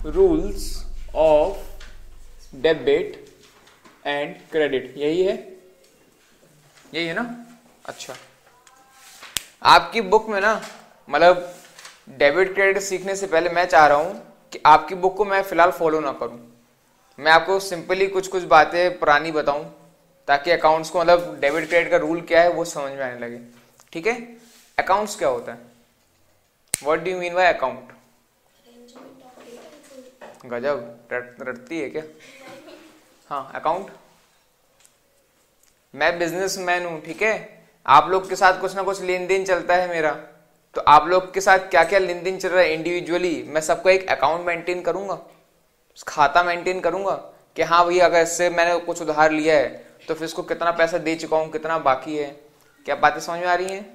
Rules of debit and credit, यही है ना। अच्छा, आपकी बुक में ना, मतलब डेबिट क्रेडिट सीखने से पहले मैं चाह रहा हूं कि आपकी बुक को मैं फिलहाल फॉलो ना करूं, मैं आपको सिंपली कुछ कुछ बातें पुरानी बताऊं ताकि अकाउंट्स को, मतलब डेबिट क्रेडिट का रूल क्या है वो समझ में आने लगे। ठीक है, अकाउंट्स क्या होता है, what do you mean by account? गजब, रटती है क्या? हाँ, अकाउंट, मैं बिजनेसमैन हूं, ठीक है, आप लोग के साथ कुछ ना कुछ लेन देन चलता है मेरा, तो आप लोग के साथ क्या क्या लेन देन चल रहा है इंडिविजुअली, मैं सबको एक अकाउंट मेंटेन करूंगा, खाता मेंटेन करूंगा कि हाँ भैया अगर इससे मैंने कुछ उधार लिया है तो फिर इसको कितना पैसा दे चुका हूँ, कितना बाकी है। क्या बातें समझ में आ रही हैं?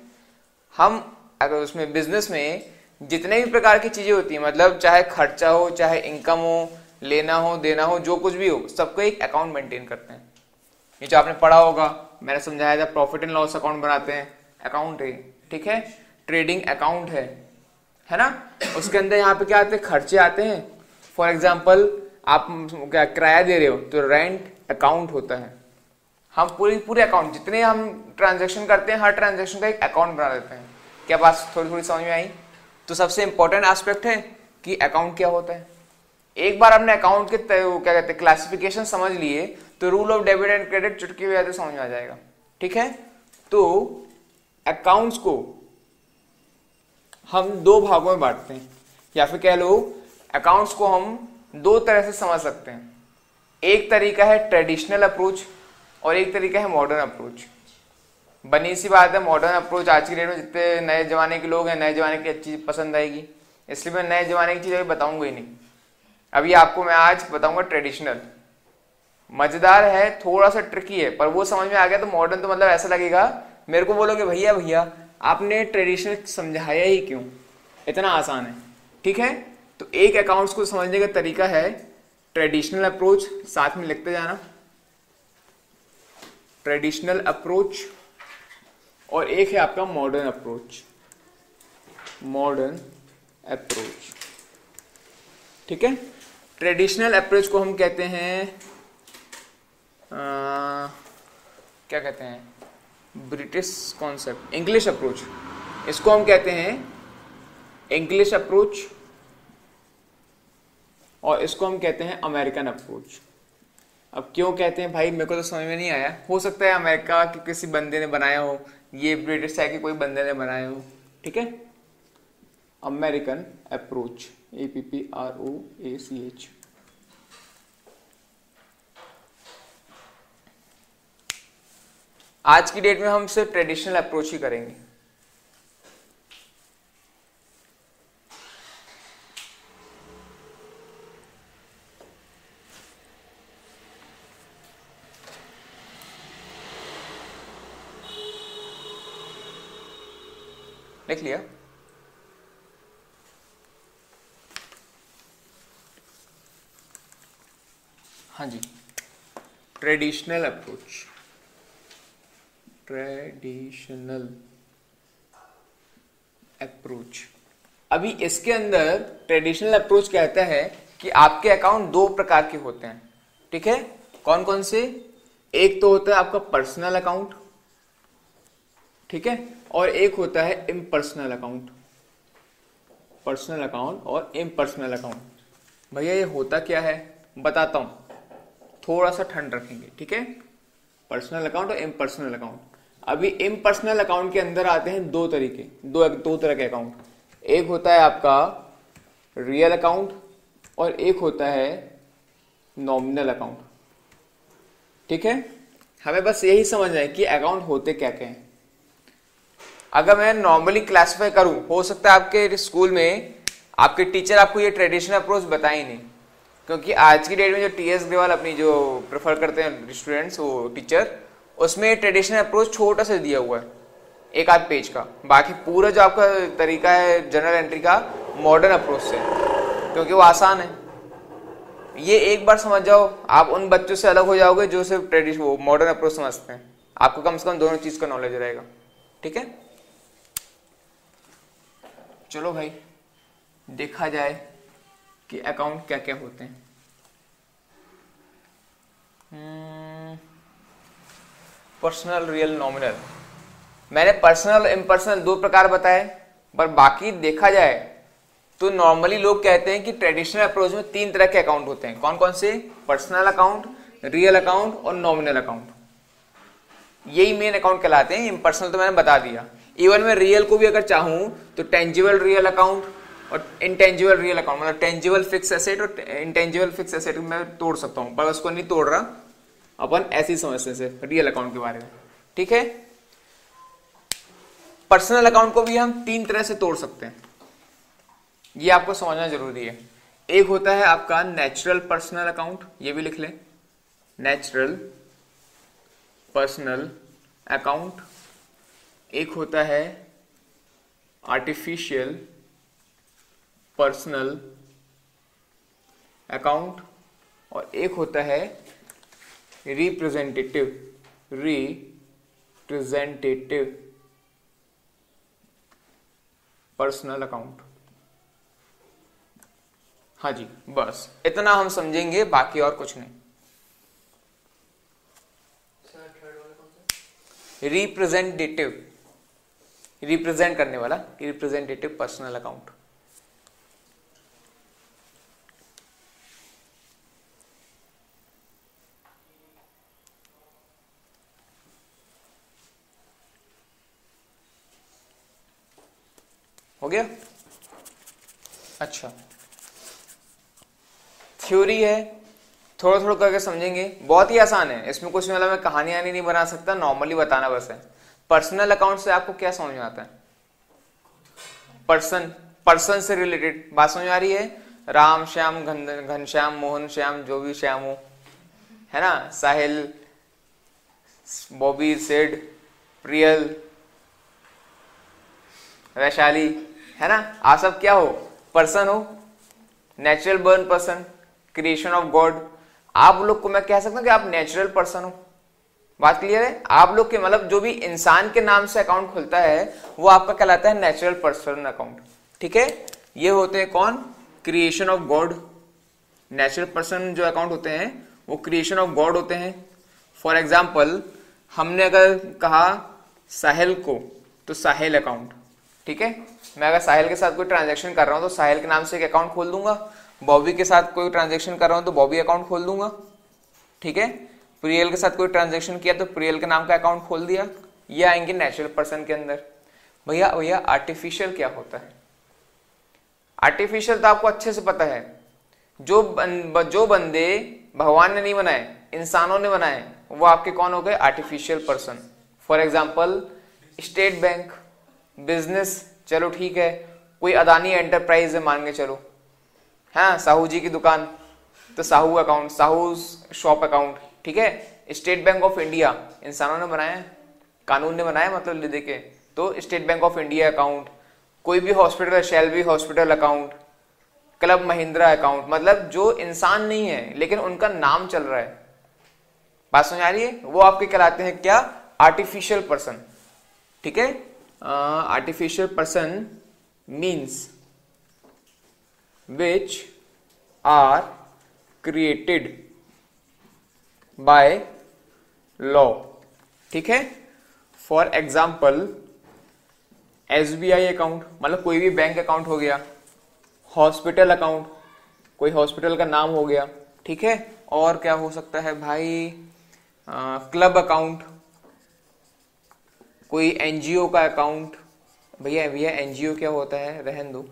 हम अगर उसमें बिजनेस में जितने भी प्रकार की चीजें होती हैं, मतलब चाहे खर्चा हो, चाहे इनकम हो, लेना हो देना हो, जो कुछ भी हो, सबको एक अकाउंट मेंटेन करते हैं। ये जो आपने पढ़ा होगा, मैंने समझाया था, प्रॉफिट एंड लॉस अकाउंट बनाते हैं, अकाउंट है, ठीक है, ट्रेडिंग अकाउंट है ना। उसके अंदर यहाँ पे क्या आते हैं, खर्चे आते हैं। फॉर एग्जाम्पल आप क्या किराया दे रहे हो तो रेंट अकाउंट होता है। हम पूरे अकाउंट, जितने हम ट्रांजेक्शन करते हैं, हर ट्रांजेक्शन का एक अकाउंट बना देते हैं। क्या बात थोड़ी थोड़ी समझ में आई? तो सबसे इंपॉर्टेंट एस्पेक्ट है कि अकाउंट क्या होता है। एक बार हमने अकाउंट के क्या कहते हैं क्लासिफिकेशन समझ लिए तो rule of debit and credit चुटकी बजाते समझ में आ जाएगा। ठीक है, तो अकाउंट्स को हम दो भागों में बांटते हैं, या फिर कह लो अकाउंट्स को हम दो तरह से समझ सकते हैं। एक तरीका है ट्रेडिशनल अप्रोच और एक तरीका है मॉडर्न अप्रोच। बनी सी बात है, मॉडर्न अप्रोच आज की डेट में जितने नए जमाने के लोग हैं, नए जमाने की अच्छी पसंद आएगी, इसलिए मैं नए जमाने की चीजें बताऊंगा ही नहीं। अभी आपको मैं आज बताऊंगा ट्रेडिशनल, मजेदार है, थोड़ा सा ट्रिकी है, पर वो समझ में आ गया तो मॉडर्न तो मतलब ऐसा लगेगा मेरे को बोलोगे भैया भैया आपने ट्रेडिशनल समझाया ही क्यों, इतना आसान है। ठीक है, तो एक अकाउंट्स को समझने का तरीका है ट्रेडिशनल अप्रोच, साथ में लिखते जाना, ट्रेडिशनल अप्रोच, और एक है आपका मॉडर्न अप्रोच, मॉडर्न अप्रोच। ठीक है, ट्रेडिशनल अप्रोच को हम कहते हैं क्या कहते हैं, ब्रिटिश कॉन्सेप्ट, इंग्लिश अप्रोच, इसको हम कहते हैं इंग्लिश अप्रोच, और इसको हम कहते हैं अमेरिकन अप्रोच। अब क्यों कहते हैं भाई, मेरे को तो समझ में नहीं आया, हो सकता है अमेरिका के किसी बंदे ने बनाया हो, ये ब्रिटिश है कि कोई बंदे ने बनाया हो। ठीक है, अमेरिकन अप्रोच, APPROACH। आज की डेट में हम सिर्फ ट्रेडिशनल अप्रोच ही करेंगे। लिख लिया? हाँ जी, ट्रेडिशनल अप्रोच, ट्रेडिशनल अप्रोच। अभी इसके अंदर ट्रेडिशनल अप्रोच कहता है कि आपके अकाउंट दो प्रकार के होते हैं। ठीक है, कौन कौन से? एक तो होता है आपका पर्सनल अकाउंट, ठीक है, और एक होता है इम्पर्सनल अकाउंट। पर्सनल अकाउंट और इम्पर्सनल अकाउंट। भैया ये होता क्या है बताता हूं, थोड़ा सा ठंड रखेंगे। ठीक है, पर्सनल अकाउंट और इम्पर्सनल अकाउंट। अभी इम्पर्सनल अकाउंट के अंदर आते हैं दो तरीके, दो तरह के अकाउंट। एक होता है आपका रियल अकाउंट और एक होता है नॉमिनल अकाउंट। ठीक है, हमें बस यही समझना है कि अकाउंट होते क्या क्या हैं। अगर मैं नॉर्मली क्लासिफाई करूं, हो सकता है आपके स्कूल में आपके टीचर आपको ये ट्रेडिशनल अप्रोच बताए ही नहीं, क्योंकि आज की डेट में जो TS ग्रेवाल अपनी जो प्रेफर करते हैं स्टूडेंट्स, वो टीचर, उसमें ट्रेडिशनल अप्रोच छोटा सा दिया हुआ है, एक आध पेज का। बाकी पूरा जो आपका तरीका है जनरल एंट्री का, मॉडर्न अप्रोच से, क्योंकि वो आसान है। ये एक बार समझ जाओ, आप उन बच्चों से अलग हो जाओगे जो सिर्फ वो मॉडर्न अप्रोच समझते हैं। आपको कम से कम दोनों चीज का नॉलेज रहेगा। ठीक है, चलो भाई देखा जाए कि अकाउंट क्या क्या होते हैं। Personal, real, nominal. मैंने पर्सनल इम्पर्सनल दो प्रकार बताए, पर बाकी देखा जाए तो नॉर्मली लोग कहते हैं कि ट्रेडिशनल अप्रोच में तीन तरह के अकाउंट होते हैं। कौन कौन से? पर्सनल अकाउंट, रियल अकाउंट और नॉमिनल अकाउंट। यही मेन अकाउंट कहलाते हैं। इम्पर्सनल तो मैंने बता दिया। इवन मैं रियल को भी अगर चाहूं तो टेंजिबल रियल अकाउंट और इनटेंजिबल रियल अकाउंट, मतलब टेंजिबल फिक्स एसेट और इनटेंजिबल फिक्स एसेट मैं तोड़ सकता हूं, पर उसको नहीं तोड़ रहा, अपन ऐसी समझने से रियल अकाउंट के बारे में। ठीक है, पर्सनल अकाउंट को भी हम तीन तरह से तोड़ सकते हैं, ये आपको समझना जरूरी है। एक होता है आपका नेचुरल पर्सनल अकाउंट, ये भी लिख लें, नेचुरल पर्सनल अकाउंट। एक होता है आर्टिफिशियल पर्सनल अकाउंट और एक होता है रिप्रेजेंटेटिव पर्सनल अकाउंट। हाँ जी, बस इतना हम समझेंगे, बाकी और कुछ नहीं। रिप्रेजेंटेटिव, रिप्रेजेंट करने वाला, रिप्रेजेंटेटिव पर्सनल अकाउंट। हो गया? अच्छा, थ्योरी है, थोड़ा थोड़ा करके समझेंगे, बहुत ही आसान है, इसमें कुछ मतलब मैं कहानियां नहीं बना सकता, नॉर्मली बताना बस है। पर्सनल अकाउंट से आपको क्या समझ में आता है? पर्सन से रिलेटेड बात समझ आ रही है? राम श्याम घनश्याम मोहन श्याम, जो भी श्याम हो, है ना, साहिल, बॉबी, सिड, प्रियल, वैशाली, है ना, आप सब क्या हो? पर्सन हो, natural burn person, creation of God. आप लोग को मैं कह सकता हूं कि आप नेचुरल पर्सन हो। बात क्लियर है? आप लोग के मतलब जो भी इंसान के नाम से अकाउंट खुलता है वो आपका कहलाता है नेचुरल पर्सन अकाउंट। ठीक है, ये होते हैं कौन? Creation of God. Natural person जो अकाउंट होते हैं वो क्रिएशन ऑफ गॉड होते हैं। फॉर एग्जाम्पल, हमने अगर कहा साहिल को तो साहिल अकाउंट। ठीक है, मैं अगर साहिल के साथ कोई ट्रांजेक्शन कर रहा हूं तो साहिल के नाम से एक अकाउंट खोल दूंगा। बॉबी के साथ कोई ट्रांजेक्शन कर रहा हूं तो बॉबी अकाउंट खोल दूंगा। ठीक है, प्रियल के साथ कोई ट्रांजेक्शन किया तो प्रियल के नाम का अकाउंट खोल दिया। ये आएंगे नेचुरल पर्सन के अंदर। भैया आर्टिफिशियल क्या होता है? आर्टिफिशियल तो आपको अच्छे से पता है, जो बंदे भगवान ने नहीं बनाए, इंसानों ने बनाए, वो आपके कौन हो गए? Artificial person. For example, state bank, business, चलो ठीक है, कोई अदानी एंटरप्राइज है मान के चलो, हाँ, साहू जी की दुकान तो Sahu account, Sahu shop account. ठीक है, स्टेट बैंक ऑफ इंडिया इंसानों ने बनाया, कानून ने बनाया, मतलब ले देके, तो state bank of India account. कोई भी hospital, Shelby hospital account, club Mahindra account, मतलब जो इंसान नहीं है लेकिन उनका नाम चल रहा है। बात समझ आ रही है? वो आपके कहलाते हैं क्या? Artificial person. ठीक है, artificial person means which are created by law। ठीक है, फॉर एग्जाम्पल SBI अकाउंट, मतलब कोई भी बैंक अकाउंट हो गया, हॉस्पिटल अकाउंट, कोई हॉस्पिटल का नाम हो गया। ठीक है, और क्या हो सकता है भाई? क्लब अकाउंट, कोई एनजीओ का अकाउंट। भैया एनजीओ क्या होता है? रहन दो,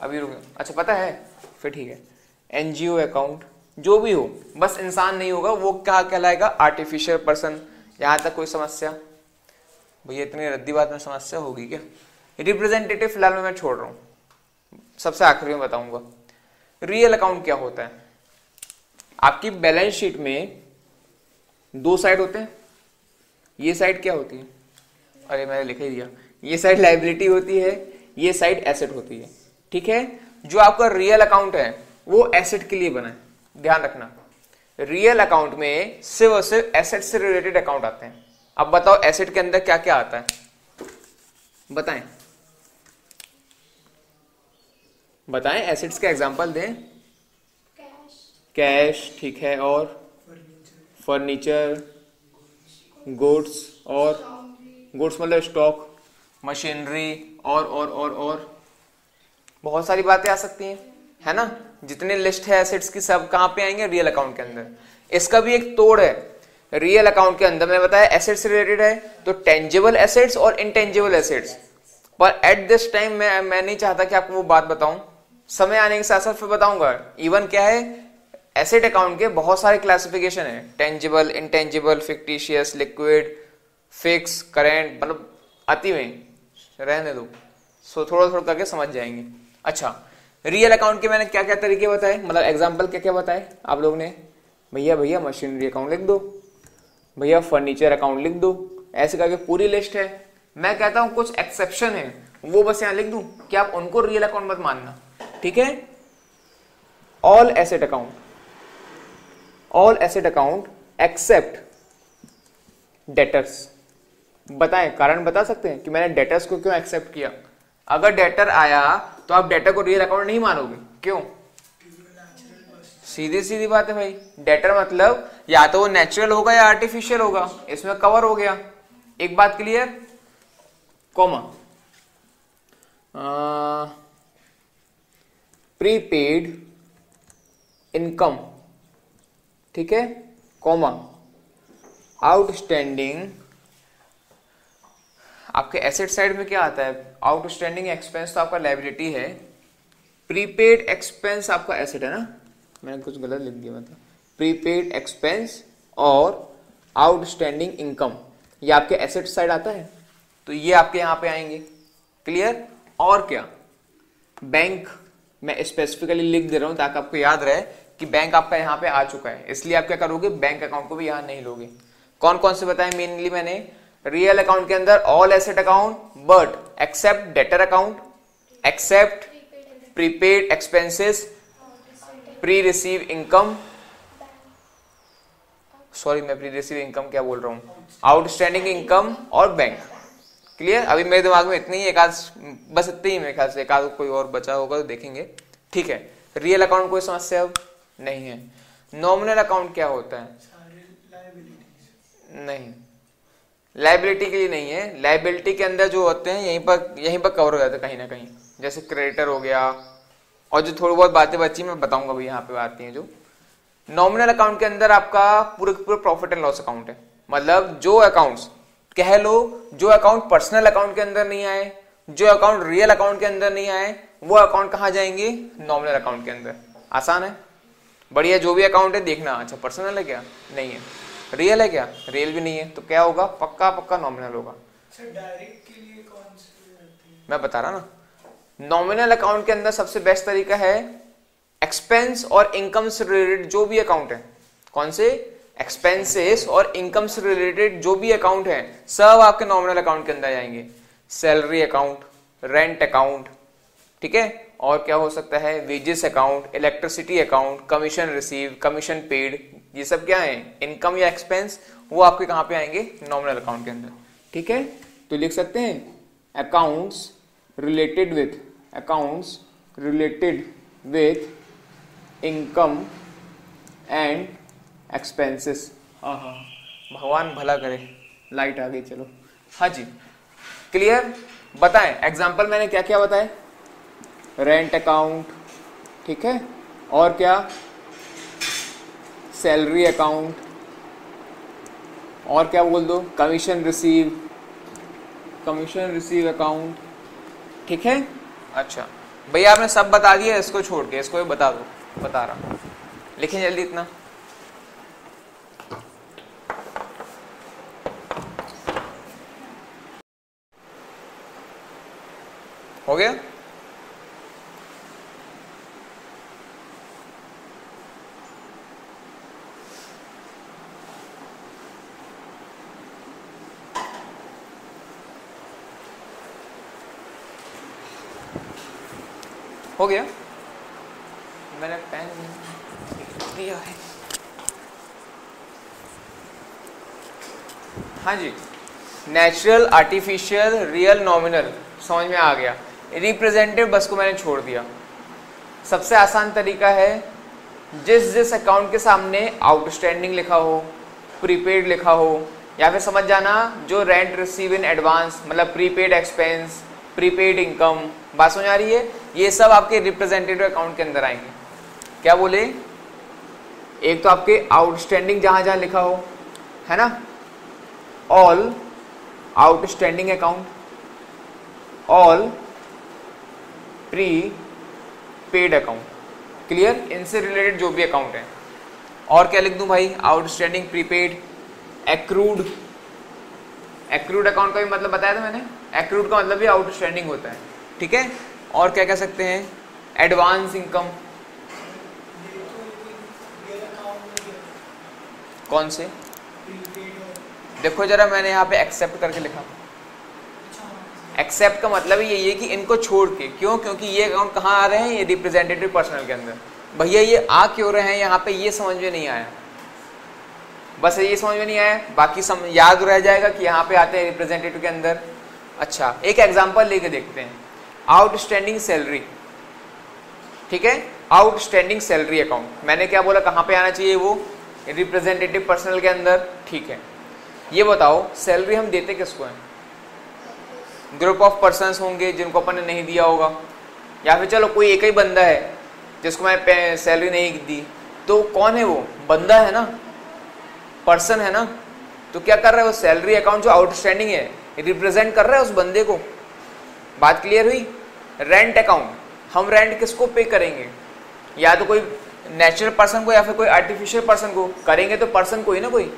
अभी रुको। अच्छा, पता है? फिर ठीक है, एनजीओ अकाउंट, जो भी हो, बस इंसान नहीं होगा, वो क्या कहलाएगा? Artificial person. यहां तक कोई समस्या? भैया इतनी रद्दी बात में समस्या होगी क्या? रिप्रेजेंटेटिव फिलहाल मैं छोड़ रहा हूं, सबसे आखिरी में बताऊंगा। रियल अकाउंट क्या होता है? आपकी बैलेंस शीट में दो साइड होते हैं। ये साइड क्या होती है? अरे मैंने लिख ही दिया, ये साइड लायबिलिटी होती है, ये साइड एसेट होती है। ठीक है, जो आपका रियल अकाउंट है वो एसेट के लिए बना है, ध्यान रखना। रियल अकाउंट में सिर्फ और सिर्फ एसेट से रिलेटेड अकाउंट आते हैं। अब बताओ एसेट के अंदर क्या क्या आता है, बताएं। बताएं, एसेट्स का एग्जांपल दें। कैश, कैश, ठीक है, और फर्नीचर, गुड्स, और गुड्स मतलब स्टॉक, मशीनरी, और बहुत सारी बातें आ सकती हैं, है ना। जितने लिस्ट है एसेट्स की सब कहाँ पे आएंगे, रियल अकाउंट के अंदर। इसका भी एक तोड़ है, रियल अकाउंट के अंदर मैंने बताया एसेट्स रिलेटेड है तो टेंजिबल एसेट्स और इनटेंजिबल एसेट्स। पर एट दिस टाइम मैं नहीं चाहता कि आपको वो बात बताऊं, समय आने के साथ साथ फिर बताऊंगा। इवन क्या है, एसेट अकाउंट के बहुत सारे क्लासिफिकेशन है, tangible, intangible, fictitious, liquid, fix, current, मतलब अति में रहने दो, सो थोड़ा थोड़ा करके समझ जाएंगे। अच्छा, रियल अकाउंट के मैंने क्या क्या तरीके बताए, मतलब एग्जांपल क्या क्या बताए आप लोग ने। भैया मशीनरी अकाउंट लिख दो, भैया फर्नीचर अकाउंट लिख दो, ऐसे करके पूरी लिस्ट है। मैं कहता हूं कुछ एक्सेप्शन है वो बस यहां लिख दूं कि आप उनको रियल अकाउंट मत मानना, ठीक है। All asset account except debtors. बताएं, कारण बता सकते हैं कि मैंने डेटर्स को क्यों एक्सेप्ट किया। अगर डेटर आया तो आप डेटर को रियल अकाउंट नहीं मानोगे, क्यों? सीधी सीधी बात है भाई, डेटर मतलब या तो वो नेचुरल होगा या आर्टिफिशियल होगा, इसमें कवर हो गया। एक बात क्लियर, कॉमा, प्रीपेड इनकम, ठीक है, कॉमा, आउटस्टैंडिंग। आपके एसेट साइड में क्या आता है, आउटस्टैंडिंग एक्सपेंस तो आपका लायबिलिटी है, प्रीपेड एक्सपेंस आपका एसेट है ना, मैंने कुछ गलत लिख दिया, मतलब प्रीपेड एक्सपेंस और आउटस्टैंडिंग इनकम ये आपके एसेट साइड आता है, तो ये आपके यहां पे आएंगे। क्लियर? और क्या, बैंक मैं स्पेसिफिकली लिख दे रहा हूं ताकि आपको याद रहे कि बैंक आपका यहां पे आ चुका है, इसलिए आप क्या करोगे, बैंक अकाउंट को भी यहां नहीं लोगे। कौन कौन से बताए मेनली मैंने, रियल अकाउंट के अंदर all asset account but except debtor account, except prepaid expenses, pre receive income, sorry मैं प्री रिसीव इनकम क्या बोल रहा हूं, आउटस्टैंडिंग इनकम और बैंक। क्लियर? अभी मेरे दिमाग में इतनी ही, एक आध बस इतनी ही, मेरे ख्याल से एक आध कोई और बचा होगा तो देखेंगे, ठीक है। रियल अकाउंट कोई समस्या अब नहीं है। नॉमिनल अकाउंट क्या होता है? नहीं, लायबिलिटी के लिए नहीं है। लायबिलिटी के अंदर जो होते हैं यहीं पर कवर हो जाता है कहीं ना कहीं, जैसे क्रेडिटर हो गया, और जो थोड़ी बहुत बातें बची मैं बताऊंगा भी यहाँ पे आती हैं। जो नॉमिनल अकाउंट के अंदर आपका पूरे प्रॉफिट एंड लॉस अकाउंट है, मतलब जो अकाउंट्स कह लो, जो अकाउंट पर्सनल अकाउंट के अंदर नहीं आए, जो अकाउंट रियल अकाउंट के अंदर नहीं आए, वो अकाउंट कहां जाएंगे, नॉमिनल अकाउंट के अंदर। आसान है, बढ़िया। जो भी अकाउंट है देखना, अच्छा पर्सनल है क्या, नहीं है, रियल है क्या, रियल भी नहीं है, तो क्या होगा, पक्का नॉमिनल होगा। डायरेक्ट के लिए कौन सी, मैं बता रहा ना, नॉमिनल अकाउंट के अंदर सबसे बेस्ट तरीका है एक्सपेंस और इनकम से रिलेटेड जो भी अकाउंट है, कौन से, एक्सपेंसेस और इनकम से रिलेटेड जो भी अकाउंट है सब आपके नॉमिनल अकाउंट के अंदर जाएंगे। सैलरी अकाउंट, रेंट अकाउंट, ठीक है, और क्या हो सकता है, wages account, electricity account, commission receive, commission paid, ये सब क्या है, इनकम या एक्सपेंस, वो आपके कहां पे आएंगे, नॉमिनल अकाउंट के अंदर। ठीक है, तो लिख सकते हैं accounts related with income and expenses. हाँ, भगवान भला करे, लाइट आ गई, चलो। हाँ जी, क्लियर? बताएं एग्जाम्पल मैंने क्या क्या बताए, रेंट अकाउंट, ठीक है, और क्या, सैलरी अकाउंट, और क्या बोल दो, कमीशन रिसीव अकाउंट, ठीक है। अच्छा भैया आपने सब बता दिया, इसको छोड़ के इसको भी बता दो, बता रहा हूं, लिखें जल्दी इतना। हो गया? हो गया, मैंने पेन दिया है। हाँ जी, नेचुरल, आर्टिफिशियल, रियल, नॉमिनल समझ में आ गया। रिप्रेजेंटेटिव बस को मैंने छोड़ दिया, सबसे आसान तरीका है जिस अकाउंट के सामने आउटस्टैंडिंग लिखा हो, प्रीपेड लिखा हो, या फिर समझ जाना जो रेंट रिसीव इन एडवांस, मतलब प्रीपेड एक्सपेंस, प्रीपेड इनकम, बात समझ आ रही है, ये सब आपके रिप्रेजेंटेटिव अकाउंट के अंदर आएंगे। क्या बोले, एक तो आपके आउटस्टैंडिंग जहां जहां लिखा हो, है ना, all outstanding account, all pre paid account, clear, इनसे रिलेटेड जो भी अकाउंट है। और क्या लिख दूं भाई, outstanding, prepaid, accrued, accrued account का भी मतलब बताया था मैंने, एक्रूड का मतलब भी आउटस्टैंडिंग होता है, ठीक है। और क्या कह सकते हैं, एडवांस इनकम, कौन से, देखो जरा मैंने यहाँ पे एक्सेप्ट करके लिखा, एक्सेप्ट का मतलब ही यही है कि इनको छोड़ के, क्यों, क्योंकि ये अकाउंट कहाँ आ रहे हैं, ये रिप्रेजेंटेटिव पर्सनल के अंदर। भैया ये आ क्यों रहे हैं यहाँ पे, ये समझ में नहीं आया, बस ये समझ में नहीं आया, बाकी याद रह जाएगा कि यहाँ पे आते हैं रिप्रेजेंटेटिव के अंदर। अच्छा, एक एग्जांपल लेके देखते हैं, आउटस्टैंडिंग सैलरी, ठीक है, आउटस्टैंडिंग सैलरी अकाउंट, मैंने क्या बोला, कहाँ पे आना चाहिए, वो रिप्रेजेंटेटिव पर्सनल के अंदर, ठीक है। ये बताओ सैलरी हम देते किसको हैं, ग्रुप ऑफ पर्सन्स होंगे जिनको अपन ने नहीं दिया होगा, या फिर चलो कोई एक ही बंदा है जिसको मैं सैलरी नहीं दी, तो कौन है वो, बंदा है ना, पर्सन है ना, तो क्या कर रहा है वो, सैलरी अकाउंट जो आउटस्टैंडिंग है रिप्रेजेंट कर रहा है उस बंदे को, बात क्लियर हुई। रेंट अकाउंट, हम रेंट किसको पे करेंगे, या तो कोई नेचुरल पर्सन को या फिर कोई आर्टिफिशियल पर्सन को करेंगे, तो पर्सन को ही ना कोई,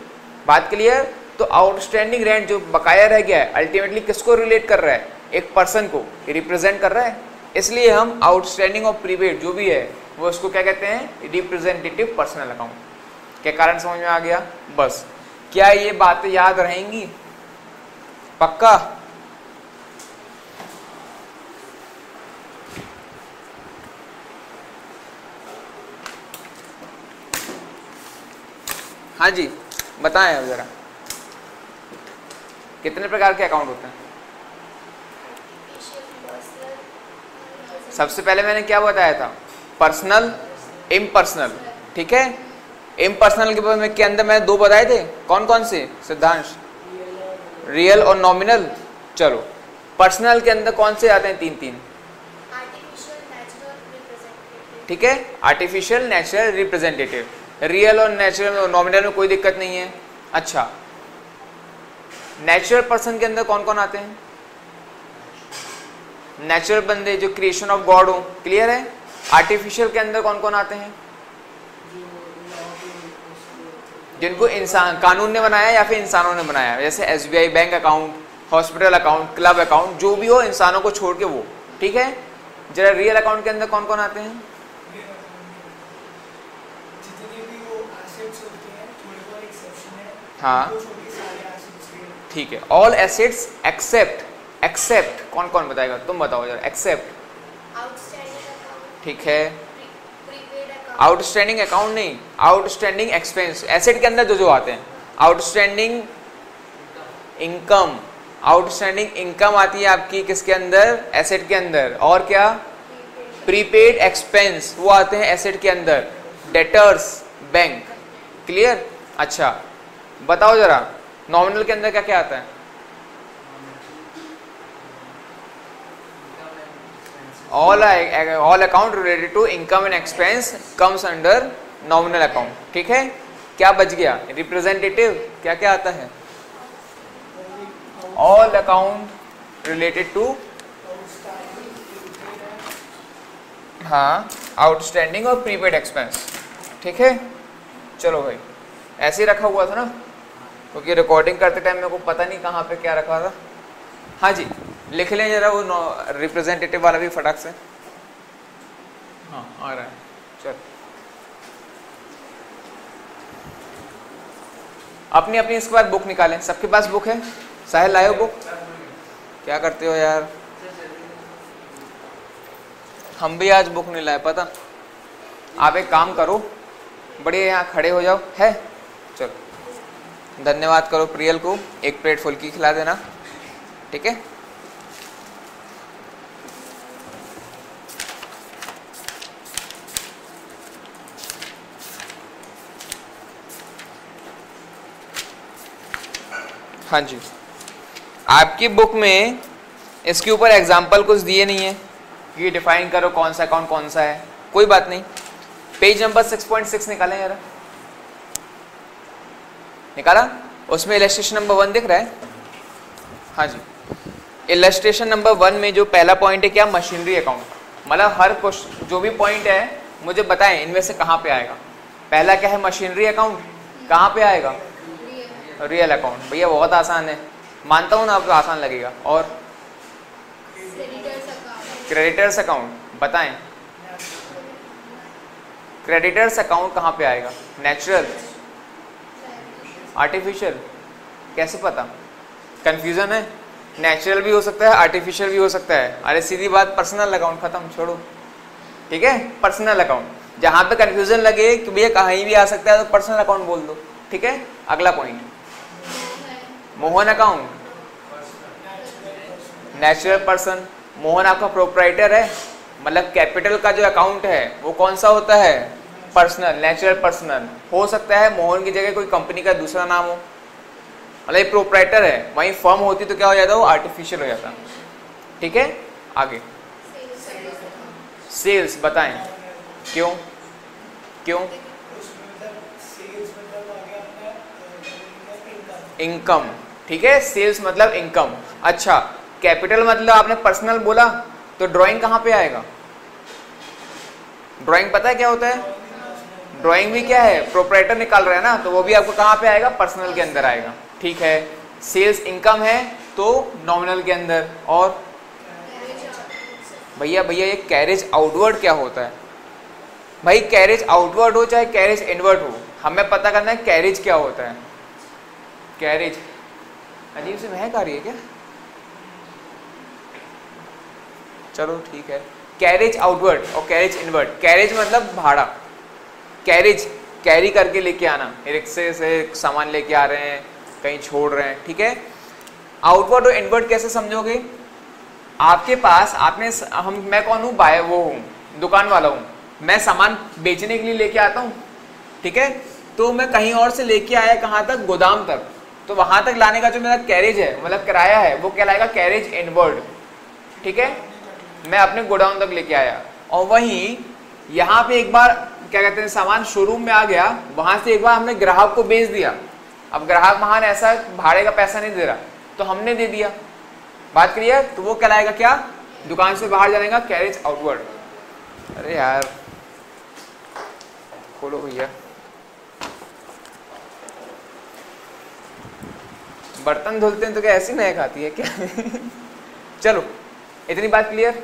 बात क्लियर। तो आउटस्टैंडिंग रेंट जो बकाया रह गया है अल्टीमेटली किसको रिलेट कर रहा है, एक पर्सन को रिप्रेजेंट कर रहा है, इसलिए हम आउटस्टैंडिंग और प्रीपेड जो भी है वो उसको क्या कहते हैं, रिप्रेजेंटेटिव पर्सनल अकाउंट। क्या कारण समझ में आ गया, बस। क्या ये बातें याद रहेंगी, पक्का, हाँ जी बताएं अब जरा, कितने प्रकार के अकाउंट होते हैं। सबसे पहले मैंने क्या बताया था, पर्सनल, इम्पर्सनल, ठीक है। इम्पर्सनल के अंदर मैंने दो बताए थे, कौन कौन से सिद्धांश, रियल और नॉमिनल। चलो पर्सनल के अंदर कौन से आते हैं, तीन तीन, ठीक है, आर्टिफिशियल, नेचुरल, रिप्रेजेंटेटिव। रियल और नेचुरल और नॉमिनल में कोई दिक्कत नहीं है। अच्छा, नेचुरल पर्सन के अंदर कौन कौन आते हैं, नेचुरल बंदे जो क्रिएशन ऑफ गॉड हो, क्लियर है। आर्टिफिशियल के अंदर कौन कौन आते हैं, जिनको इंसान, कानून ने बनाया या फिर इंसानों ने बनाया, जैसे SBI bank account, hospital account, club account, जो भी हो इंसानों को छोड़ के वो, ठीक है। जरा रियल अकाउंट के अंदर कौन कौन आते हैं, हाँ ठीक है, ऑल एसेट्स एक्सेप्ट, एक्सेप्ट कौन कौन बताएगा, तुम बताओ जरा, एक्सेप्ट, ठीक है, आउटस्टैंडिंग अकाउंट नहीं, आउटस्टैंडिंग एक्सपेंस, एसेट के अंदर जो जो आते हैं, आउटस्टैंडिंग इनकम, आउटस्टैंडिंग इनकम आती है आपकी किसके अंदर, एसेट के अंदर, और क्या, प्रीपेड एक्सपेंस वो आते हैं एसेट के अंदर, डेटर्स बैंक, क्लियर। अच्छा बताओ जरा, नॉमिनल के अंदर क्या क्या आता है, all account related to income and expense comes under nominal account, ठीक है। क्या बच गया, रिप्रेजेंटेटिव, क्या क्या आता है, ऑल अकाउंट रिलेटेड टू, हाँ, आउटस्टैंडिंग और प्रीपेड एक्सपेंस, ठीक है। चलो भाई ऐसे ही रखा हुआ था ना, क्योंकि रिकॉर्डिंग करते टाइम मेरे को पता नहीं कहाँ पे क्या रखा था। हाँ जी लिख लें जरा वो रिप्रेजेंटेटिव वाला भी फटाक से, हाँ आ रहा है, चल। अपनी अपनी इसके बाद बुक निकालें, सबके पास बुक है, साहिल लाए हो बुक, क्या करते हो यार, हम भी आज बुक नहीं लाए पता। आप एक काम करो, बढ़िया यहाँ खड़े हो जाओ, है, चलो धन्यवाद करो प्रियल को, एक प्लेट फुल्की खिला देना, ठीक है। हाँ जी, आपकी बुक में इसके ऊपर एग्जाम्पल कुछ दिए नहीं है कि डिफाइन करो कौन सा अकाउंट कौन सा है, कोई बात नहीं। पेज नंबर 6.6 निकालें यार, निकाला? उसमें इलस्ट्रेशन नंबर 1 दिख रहा है? हाँ जी, इलस्ट्रेशन नंबर 1 में जो पहला पॉइंट है क्या, मशीनरी अकाउंट। मतलब हर क्वेश्चन जो भी पॉइंट है मुझे बताएं इनमें से कहाँ पे आएगा। पहला क्या है, मशीनरी अकाउंट, कहाँ पे आएगा, रियल अकाउंट। भैया बहुत आसान है, मानता हूँ ना आपको आसान लगेगा। और क्रेडिटर्स अकाउंट, बताएं क्रेडिटर्स अकाउंट कहाँ पे आएगा, नेचुरल, आर्टिफिशियल, कैसे पता, कंफ्यूजन है? नेचुरल भी हो सकता है, आर्टिफिशियल भी हो सकता है। अरे सीधी बात, पर्सनल अकाउंट, खत्म, छोड़ो। ठीक है, पर्सनल अकाउंट। जहां पे कंफ्यूजन लगे कि भैया कहीं भी आ सकता है तो पर्सनल अकाउंट बोल दो। ठीक है, अगला point, Mohan account, natural person. Mohan आपका प्रोप्राइटर है, मतलब कैपिटल का जो अकाउंट है वो कौन सा होता है, पर्सनल, नेचुरल पर्सनल। हो सकता है मोहन की जगह कोई कंपनी का दूसरा नाम हो, मतलब ये प्रोप्राइटर है, वहीं फर्म होती तो क्या हो जाता, वो आर्टिफिशियल हो जाता। ठीक है, आगे सेल्स, बताएं क्यों, क्यों, इनकम। ठीक है, सेल्स मतलब इनकम। अच्छा, कैपिटल मतलब आपने पर्सनल बोला तो ड्राइंग कहाँ पे आएगा, ड्राइंग पता है क्या होता है, ड्राइंग भी क्या है, प्रोप्राइटर निकाल रहा है ना, तो वो भी आपको कहाँ पे आएगा, पर्सनल के अंदर आएगा। ठीक है, सेल्स इनकम है तो नॉमिनल के अंदर। और भैया ये कैरेज आउटवर्ड क्या होता है, भाई कैरेज आउटवर्ड हो चाहे कैरेज इनवर्ड हो, हमें पता करना है कैरेज क्या होता है। कैरेज, अजीब से महक आ रही है क्या, चलो ठीक है। कैरेज आउटवर्ड और कैरेज इनवर्ड। कैरेज मतलब भाड़ा, कैरेज कैरी करके लेके आना, रिक्शे से सामान लेके आ रहे हैं, कहीं छोड़ रहे हैं। ठीक है, आउटवर्ड और इनवर्ड कैसे समझोगे, आपके पास आपने मैं कौन हूँ, बाय वो हूँ, दुकान वाला हूँ, मैं सामान बेचने के लिए लेके आता हूँ। ठीक है, तो मैं कहीं और से लेके आया, कहाँ तक, गोदाम तक, तो वहां तक लाने का जो मेरा कैरेज है, मतलब किराया है, वो कहलाएगा कैरेज इनवर्ड। ठीक है, मैं अपने गोडाउन तक लेके आया, और वहीं यहाँ पे एक बार क्या कहते हैं, सामान शोरूम में आ गया, वहां से एक बार हमने ग्राहक को बेच दिया। अब ग्राहक महान ऐसा भाड़े का पैसा नहीं दे रहा, तो हमने दे दिया, बात क्लियर, तो वो कहलाएगा क्या, दुकान से बाहर जाने का कैरेज आउटवर्ड। अरे यार खोलो भैया, बर्तन धुलते हैं तो क्या ऐसी महक आती है क्या चलो, इतनी बात क्लियर।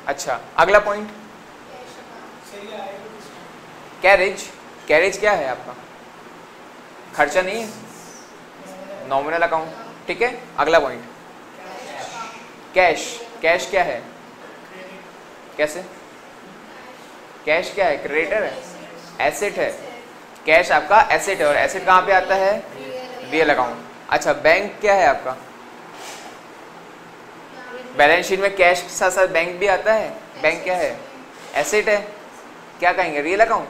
अच्छा, अगला पॉइंट, कैरेज। कैरेज क्या है आपका, खर्चा नहीं है, नॉमिनल अकाउंट। ठीक है, अगला पॉइंट, कैश। कैश क्या है, कैसे, कैश क्या है, क्रेडिटर है, एसेट है। कैश आपका एसेट है, और एसेट कहाँ पे आता है, रियल अकाउंट। अच्छा, बैंक क्या है आपका, बैलेंस शीट में कैश के साथ साथ बैंक भी आता है, बैंक क्या है, एसेट है, क्या कहेंगे, रियल अकाउंट,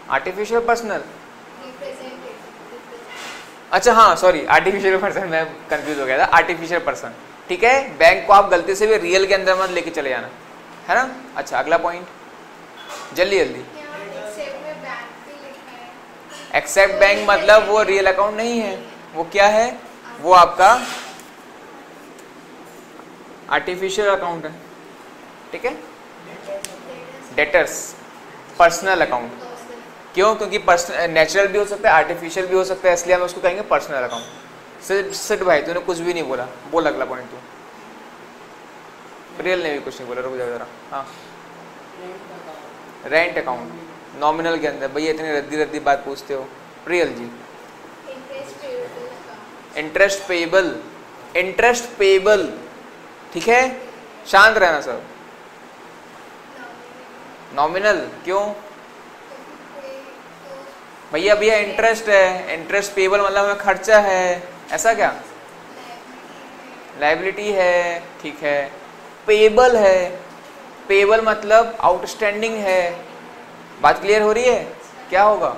आर्टिफिशियल पर्सनल। अच्छा हाँ सॉरी, आर्टिफिशियल पर्सन, मैं कंफ्यूज हो गया था, आर्टिफिशियल पर्सन। ठीक है, बैंक को आप गलती से भी रियल के अंदर मत लेके चले जाना, है ना। अच्छा, अगला पॉइंट, जल्दी जल्दी। एक्सेप्ट बैंक मतलब वो रियल अकाउंट नहीं है, वो क्या है, वो आपका आर्टिफिशियल अकाउंट है। ठीक है, डेटर्स, पर्सनल अकाउंट। क्यों, क्योंकि नेचुरल भी हो सकता है, आर्टिफिशियल भी हो सकता है, इसलिए हम उसको कहेंगे पर्सनल अकाउंट। सिट भाई तूने कुछ भी नहीं बोला, बोल अगला पॉइंट तू। रियल ने भी कुछ नहीं बोला, रुक जाओ जरा। हाँ, रेंट अकाउंट, नॉमिनल के अंदर। भैया इतनी रद्दी रद्दी बात पूछते हो। रियल जी, इंटरेस्ट पेएबल, इंटरेस्ट पेएबल। ठीक है, शांत रहना सब। नॉमिनल क्यों भैया, भैया इंटरेस्ट है, इंटरेस्ट पेएबल मतलब हमें खर्चा है, ऐसा क्या, लायबिलिटी है। ठीक है, पेएबल है, पेएबल मतलब आउटस्टैंडिंग है। बात क्लियर हो रही है, क्या होगा,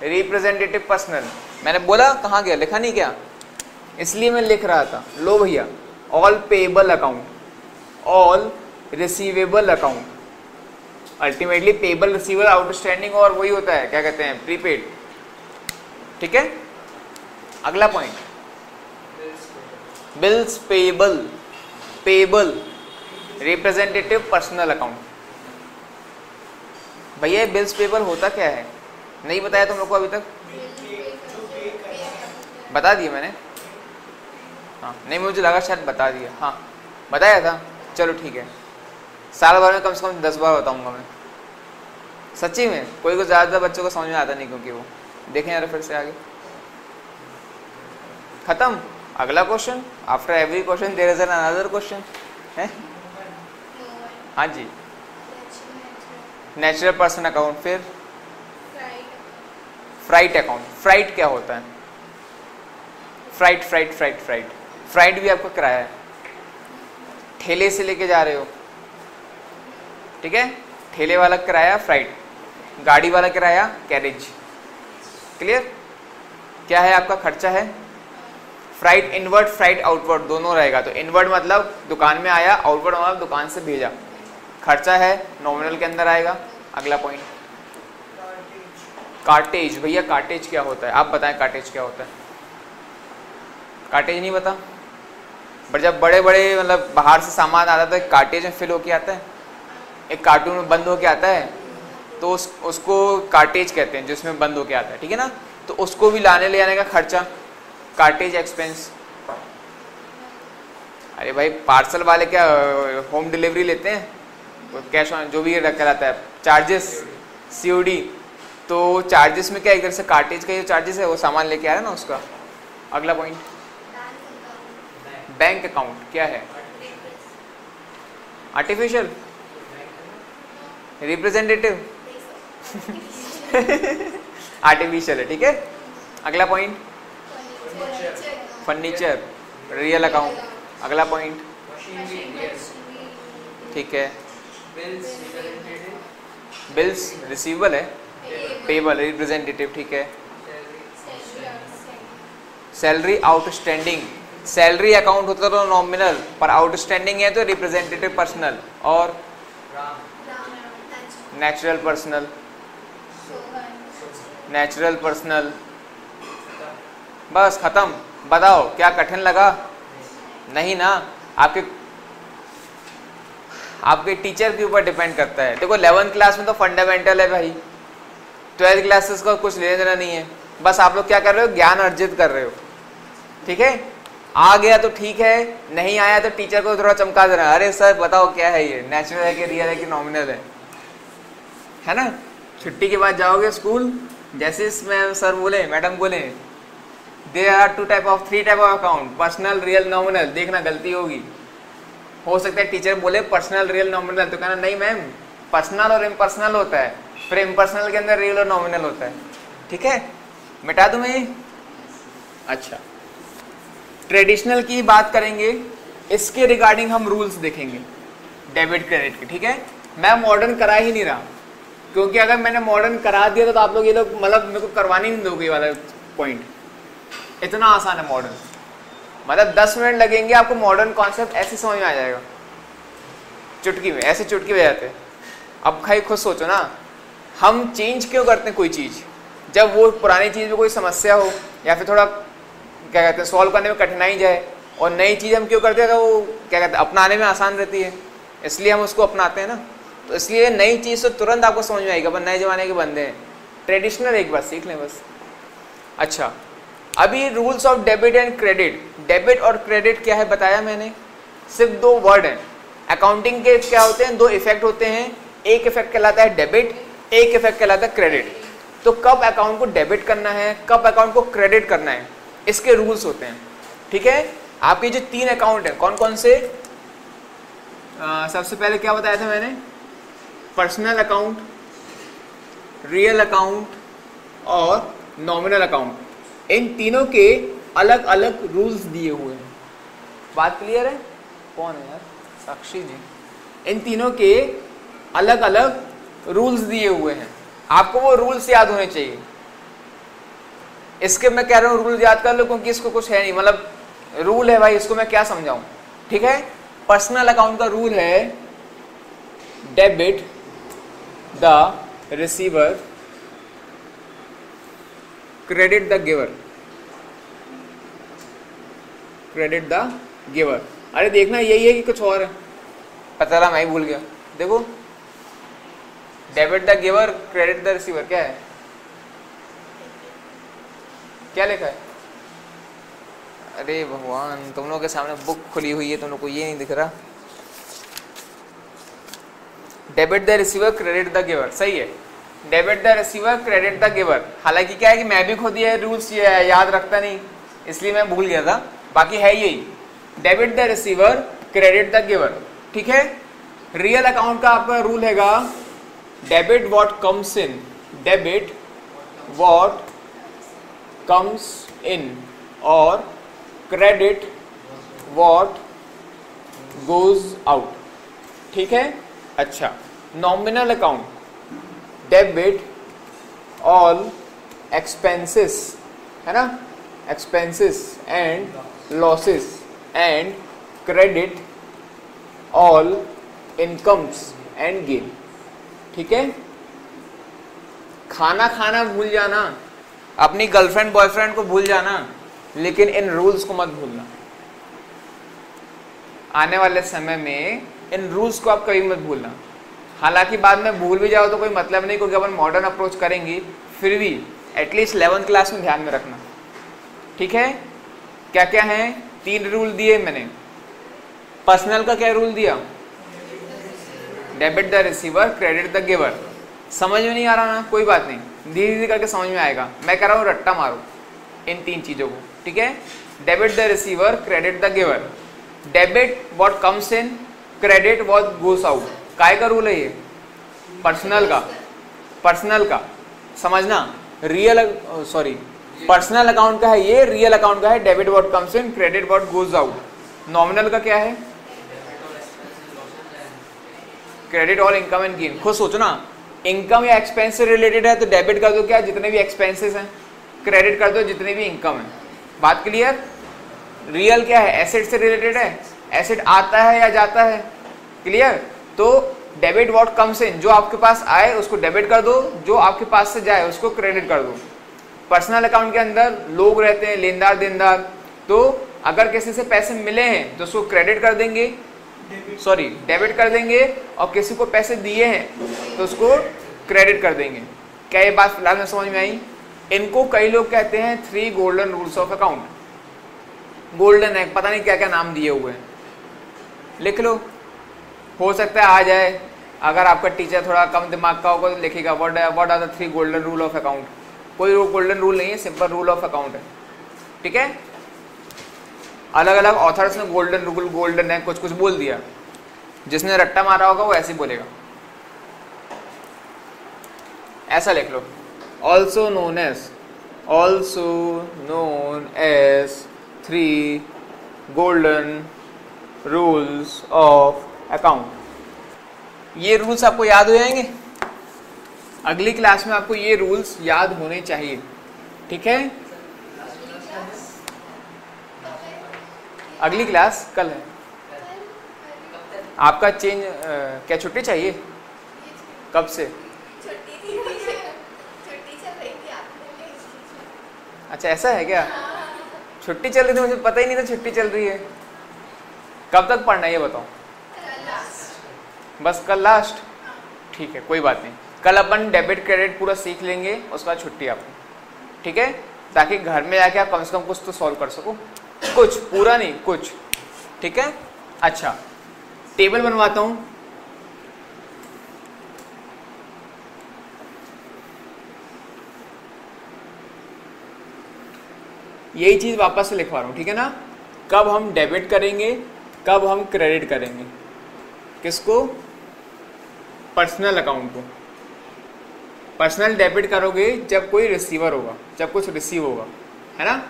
रिप्रेजेंटेटिव पर्सनल, मैंने बोला कहाँ गया, लिखा नहीं क्या, इसलिए मैं लिख रहा था। लो भैया, all payable account, all receivable account, ultimately payable receivable outstanding और वही होता है, क्या कहते हैं, प्रीपेड। ठीक है, अगला point, bills payable, payable representative personal account. भैया बिल्स पेएबल होता क्या है, नहीं बताया तुम लोग को अभी तक, बता दिया मैंने, हाँ नहीं मुझे लगा शायद बता दिया, हाँ बताया था, चलो ठीक है। साल भर में कम से कम 10 बार बताऊंगा मैं, सच्ची में। कोई को ज़्यादा बच्चों को समझ में आता नहीं, क्योंकि वो देखें यार फिर से आगे। खत्म, अगला question, after every question there is another question है। हाँ जी, नेचुरल पर्सन अकाउंट, फिर फ्राइट अकाउंट। फ्राइट क्या होता है, freight freight freight freight freight भी आपका किराया है, ठेले से लेके जा रहे हो, ठीक है, ठेले वाला किराया फ्राइट, गाड़ी वाला किराया कैरेज। क्लियर, क्या है आपका खर्चा है फ्राइट, इनवर्ड फ्राइट आउटवर्ड दोनों रहेगा। तो इनवर्ड मतलब दुकान में आया, आउटवर्ड मतलब दुकान से भेजा, खर्चा है नॉमिनल के अंदर आएगा। अगला पॉइंट, कार्टेज। भैया कार्टेज क्या होता है, आप बताएं कार्टेज क्या होता है। कार्टेज नहीं बता, पर जब बड़े बड़े मतलब बाहर से सामान आता है तो कार्टेज में फिल होके आता है, एक कार्टून में बंद होके आता है, तो उसको कार्टेज कहते हैं, जिसमें बंद होके आता है, ठीक है ना। तो उसको भी लाने ले आने का खर्चा, कार्टेज एक्सपेंस। अरे भाई पार्सल वाले क्या होम डिलीवरी लेते हैं, कैश ऑन जो भी कहलाता है, चार्जेस, COD। तो चार्जेस में क्या एक तरह से कार्टेज का जो चार्जेस है वो सामान लेके आ रहा है ना उसका। अगला पॉइंट, बैंक अकाउंट क्या है, आर्टिफिशियल रिप्रेजेंटेटिव आर्टिफिशियल है, ठीक है। अगला पॉइंट, फर्नीचर, रियल अकाउंट। अगला पॉइंट, ठीक है, बिल्स रिसीवेबल है, पेबल रिप्रेजेंटेटिव, ठीक है। सैलरी आउटस्टैंडिंग, सैलरी अकाउंट होता तो नॉमिनल, पर आउटस्टैंडिंग है तो रिप्रेजेंटेटिव पर्सनल। और नेचुरल पर्सनल, नेचुरल पर्सनल, बस खत्म। बताओ क्या कठिन लगा, नहीं ना। आपके टीचर के ऊपर डिपेंड करता है। देखो 11th क्लास में तो फंडामेंटल है भाई, 12th क्लासेस का कुछ लेना देना नहीं है, बस आप लोग क्या कर रहे हो, ज्ञान अर्जित कर रहे हो, ठीक है। आ गया तो ठीक है, नहीं आया तो टीचर को थोड़ा चमका देना, अरे सर बताओ क्या है ये, नेचुरल है कि रियल है कि नॉमिनल है ना। छुट्टी के बाद जाओगे स्कूल, जैसे सर बोले, मैडम बोले, there are 3 type of account, personal, real, nominal, देखना गलती होगी। हो सकता है टीचर बोले पर्सनल, रियल, नॉमिनल, तो कहना नहीं मैम पर्सनल और इम्पर्सनल होता है, फिर इम्पर्सनल के अंदर रियल और नॉमिनल होता है, ठीक है। मिटा दूं मैं ये। अच्छा, ट्रेडिशनल की बात करेंगे, इसके रिगार्डिंग हम रूल्स देखेंगे डेबिट क्रेडिट के, ठीक है। मैं मॉडर्न करा ही नहीं रहा, क्योंकि अगर मैंने मॉडर्न करा दिया तो आप लोग ये लोग मतलब मेरे को करवाने नहीं दोगे वाला पॉइंट। इतना आसान है मॉडर्न, मतलब 10 मिनट लगेंगे आपको मॉडर्न कॉन्सेप्ट ऐसे समझ में आ जाएगा, चुटकी में, ऐसे चुटकी बजाते हैं। अब भाई खुद सोचो ना, हम चेंज क्यों करते हैं कोई चीज़, जब वो पुरानी चीज़ में कोई समस्या हो या फिर थोड़ा क्या कहते हैं सॉल्व करने में कठिनाई जाए, और नई चीज़ हम क्यों करते हैं, तो वो क्या कहते हैं अपनाने में आसान रहती है, इसलिए हम उसको अपनाते हैं ना। तो इसलिए नई चीज़ तो तुरंत आपको समझ में आएगी, अपन नए ज़माने के बंदे हैं, ट्रेडिशनल एक बार सीख लें बस। अच्छा, अभी rules of debit and credit. Debit और क्रेडिट क्या है बताया मैंने, सिर्फ 2 वर्ड हैं। अकाउंटिंग के क्या होते हैं, 2 इफेक्ट होते हैं, एक इफेक्ट कहलाता है डेबिट, एक इफेक्ट कहलाता है क्रेडिट। तो कब अकाउंट को डेबिट करना है, कब अकाउंट को क्रेडिट करना है, इसके रूल्स होते हैं, ठीक है। आपके जो 3 अकाउंट हैं कौन कौन से, सबसे पहले क्या बताया था मैंने, पर्सनल अकाउंट, रियल अकाउंट और नॉमिनल अकाउंट। इन तीनों के अलग अलग रूल्स दिए हुए हैं। बात क्लियर है? कौन है यार? साक्षी जी। इन तीनों के अलग अलग रूल्स दिए हुए हैं, आपको वो रूल्स याद होने चाहिए। इसके मैं कह रहा हूँ रूल याद कर लो, क्योंकि इसको कुछ है नहीं, मतलब रूल है भाई, इसको मैं क्या समझाऊं, ठीक है। पर्सनल अकाउंट का रूल है debit the receiver credit the giver, credit the giver. अरे देखना यही है कि कुछ और है, पता रहा मैं ही भूल गया। देखो debit the giver credit the receiver क्या है, क्या लिखा है? अरे भगवान, तुम लोगों के सामने बुक खुली हुई है, तुम लोग को ये नहीं दिख रहा। Debit the receiver credit the giver, सही है, debit the receiver credit the giver. हालांकि क्या है कि मैं भी खुद ये रूल्स याद रखता नहीं, इसलिए मैं भूल गया था, बाकी है यही, debit the receiver credit the giver, ठीक है। रियल अकाउंट का आपका रूल हैगा debit what comes in, debit what comes in और क्रेडिट व्हाट गोज आउट, ठीक है। अच्छा, nominal account debit all expenses, है ना, expenses and losses and credit all incomes and gain, ठीक है। खाना खाना भूल जाना, अपनी गर्लफ्रेंड बॉयफ्रेंड को भूल जाना, लेकिन इन रूल्स को मत भूलना। आने वाले समय में इन रूल्स को आप कभी मत भूलना। हालांकि बाद में भूल भी जाओ तो कोई मतलब नहीं, क्योंकि अपन मॉडर्न अप्रोच करेंगे, फिर भी एटलीस्ट 11th क्लास में ध्यान में रखना, ठीक है। क्या क्या है, 3 रूल दिए मैंने। पर्सनल का क्या रूल दिया, debit the receiver credit the giver. समझ में नहीं आ रहा ना, कोई बात नहीं, धीरे धीरे करके समझ में आएगा। मैं कह रहा हूँ रट्टा मारो इन 3 चीजों को, ठीक है। Debit the receiver credit the giver, debit what comes in credit what goes out. काय का रूल है ये, पर्सनल का, पर्सनल का समझना। रियल सॉरी पर्सनल अकाउंट का है ये, रियल अकाउंट का है debit what comes in credit what goes out. Nominal का क्या है, credit all income and gain. खुद सोचो ना, इनकम या एक्सपेंस से रिलेटेड है तो डेबिट कर दो क्या, जितने भी एक्सपेंसेस हैं, क्रेडिट कर दो जितने भी इनकम है। बात क्लियर। रियल क्या है, एसेट से रिलेटेड है, एसेट आता है या जाता है, क्लियर। तो डेबिट व्हाट कम्स इन, जो आपके पास आए उसको डेबिट कर दो, जो आपके पास से जाए उसको क्रेडिट कर दो। पर्सनल अकाउंट के अंदर लोग रहते हैं, लेनदार देनदार, तो अगर किसी से पैसे मिले हैं तो उसको क्रेडिट कर देंगे, सॉरी डेबिट कर देंगे, और किसी को पैसे दिए हैं तो उसको क्रेडिट कर देंगे। क्या ये बात फिलहाल में समझ में आई? इनको कई लोग कहते हैं 3 golden rules of account. Golden है, पता नहीं क्या क्या नाम दिए हुए हैं, लिख लो, हो सकता है आ जाए। अगर आपका टीचर थोड़ा कम दिमाग का होगा तो लिखेगा what are the 3 golden rule of account. कोई गोल्डन रूल नहीं है, सिंपल रूल ऑफ अकाउंट है, ठीक है। अलग अलग ऑथर्स ने गोल्डन रूल, गोल्डन है, कुछ कुछ बोल दिया, जिसने रट्टा मारा होगा वो ऐसे ही बोलेगा। ऐसा लिख लो, also known as 3 golden rules of account. ये रूल्स आपको याद हो जाएंगे, अगली क्लास में आपको ये रूल्स याद होने चाहिए, ठीक है। अगली क्लास कल है। आपका चेंज क्या छुट्टी चाहिए, कब से? छुट्टी चल रही थी आपने। अच्छा ऐसा है क्या, छुट्टी चल रही थी, मुझे पता ही नहीं था छुट्टी चल रही है। कब तक पढ़ना है ये बताओ? बस कल लास्ट, ठीक है कोई बात नहीं। कल अपन डेबिट क्रेडिट पूरा सीख लेंगे, उसके बाद छुट्टी आपको, ठीक है, ताकि घर में जाके आप कम से कम कुछ तो सॉल्व कर सको, कुछ पूरा नहीं कुछ, ठीक है। अच्छा टेबल बनवाता हूं, यही चीज वापस से लिखवा रहा हूं, ठीक है ना। कब हम डेबिट करेंगे, कब हम क्रेडिट करेंगे, किसको? पर्सनल अकाउंट को। पर्सनल डेबिट करोगे जब कोई रिसीवर होगा, जब कुछ रिसीव होगा, है ना।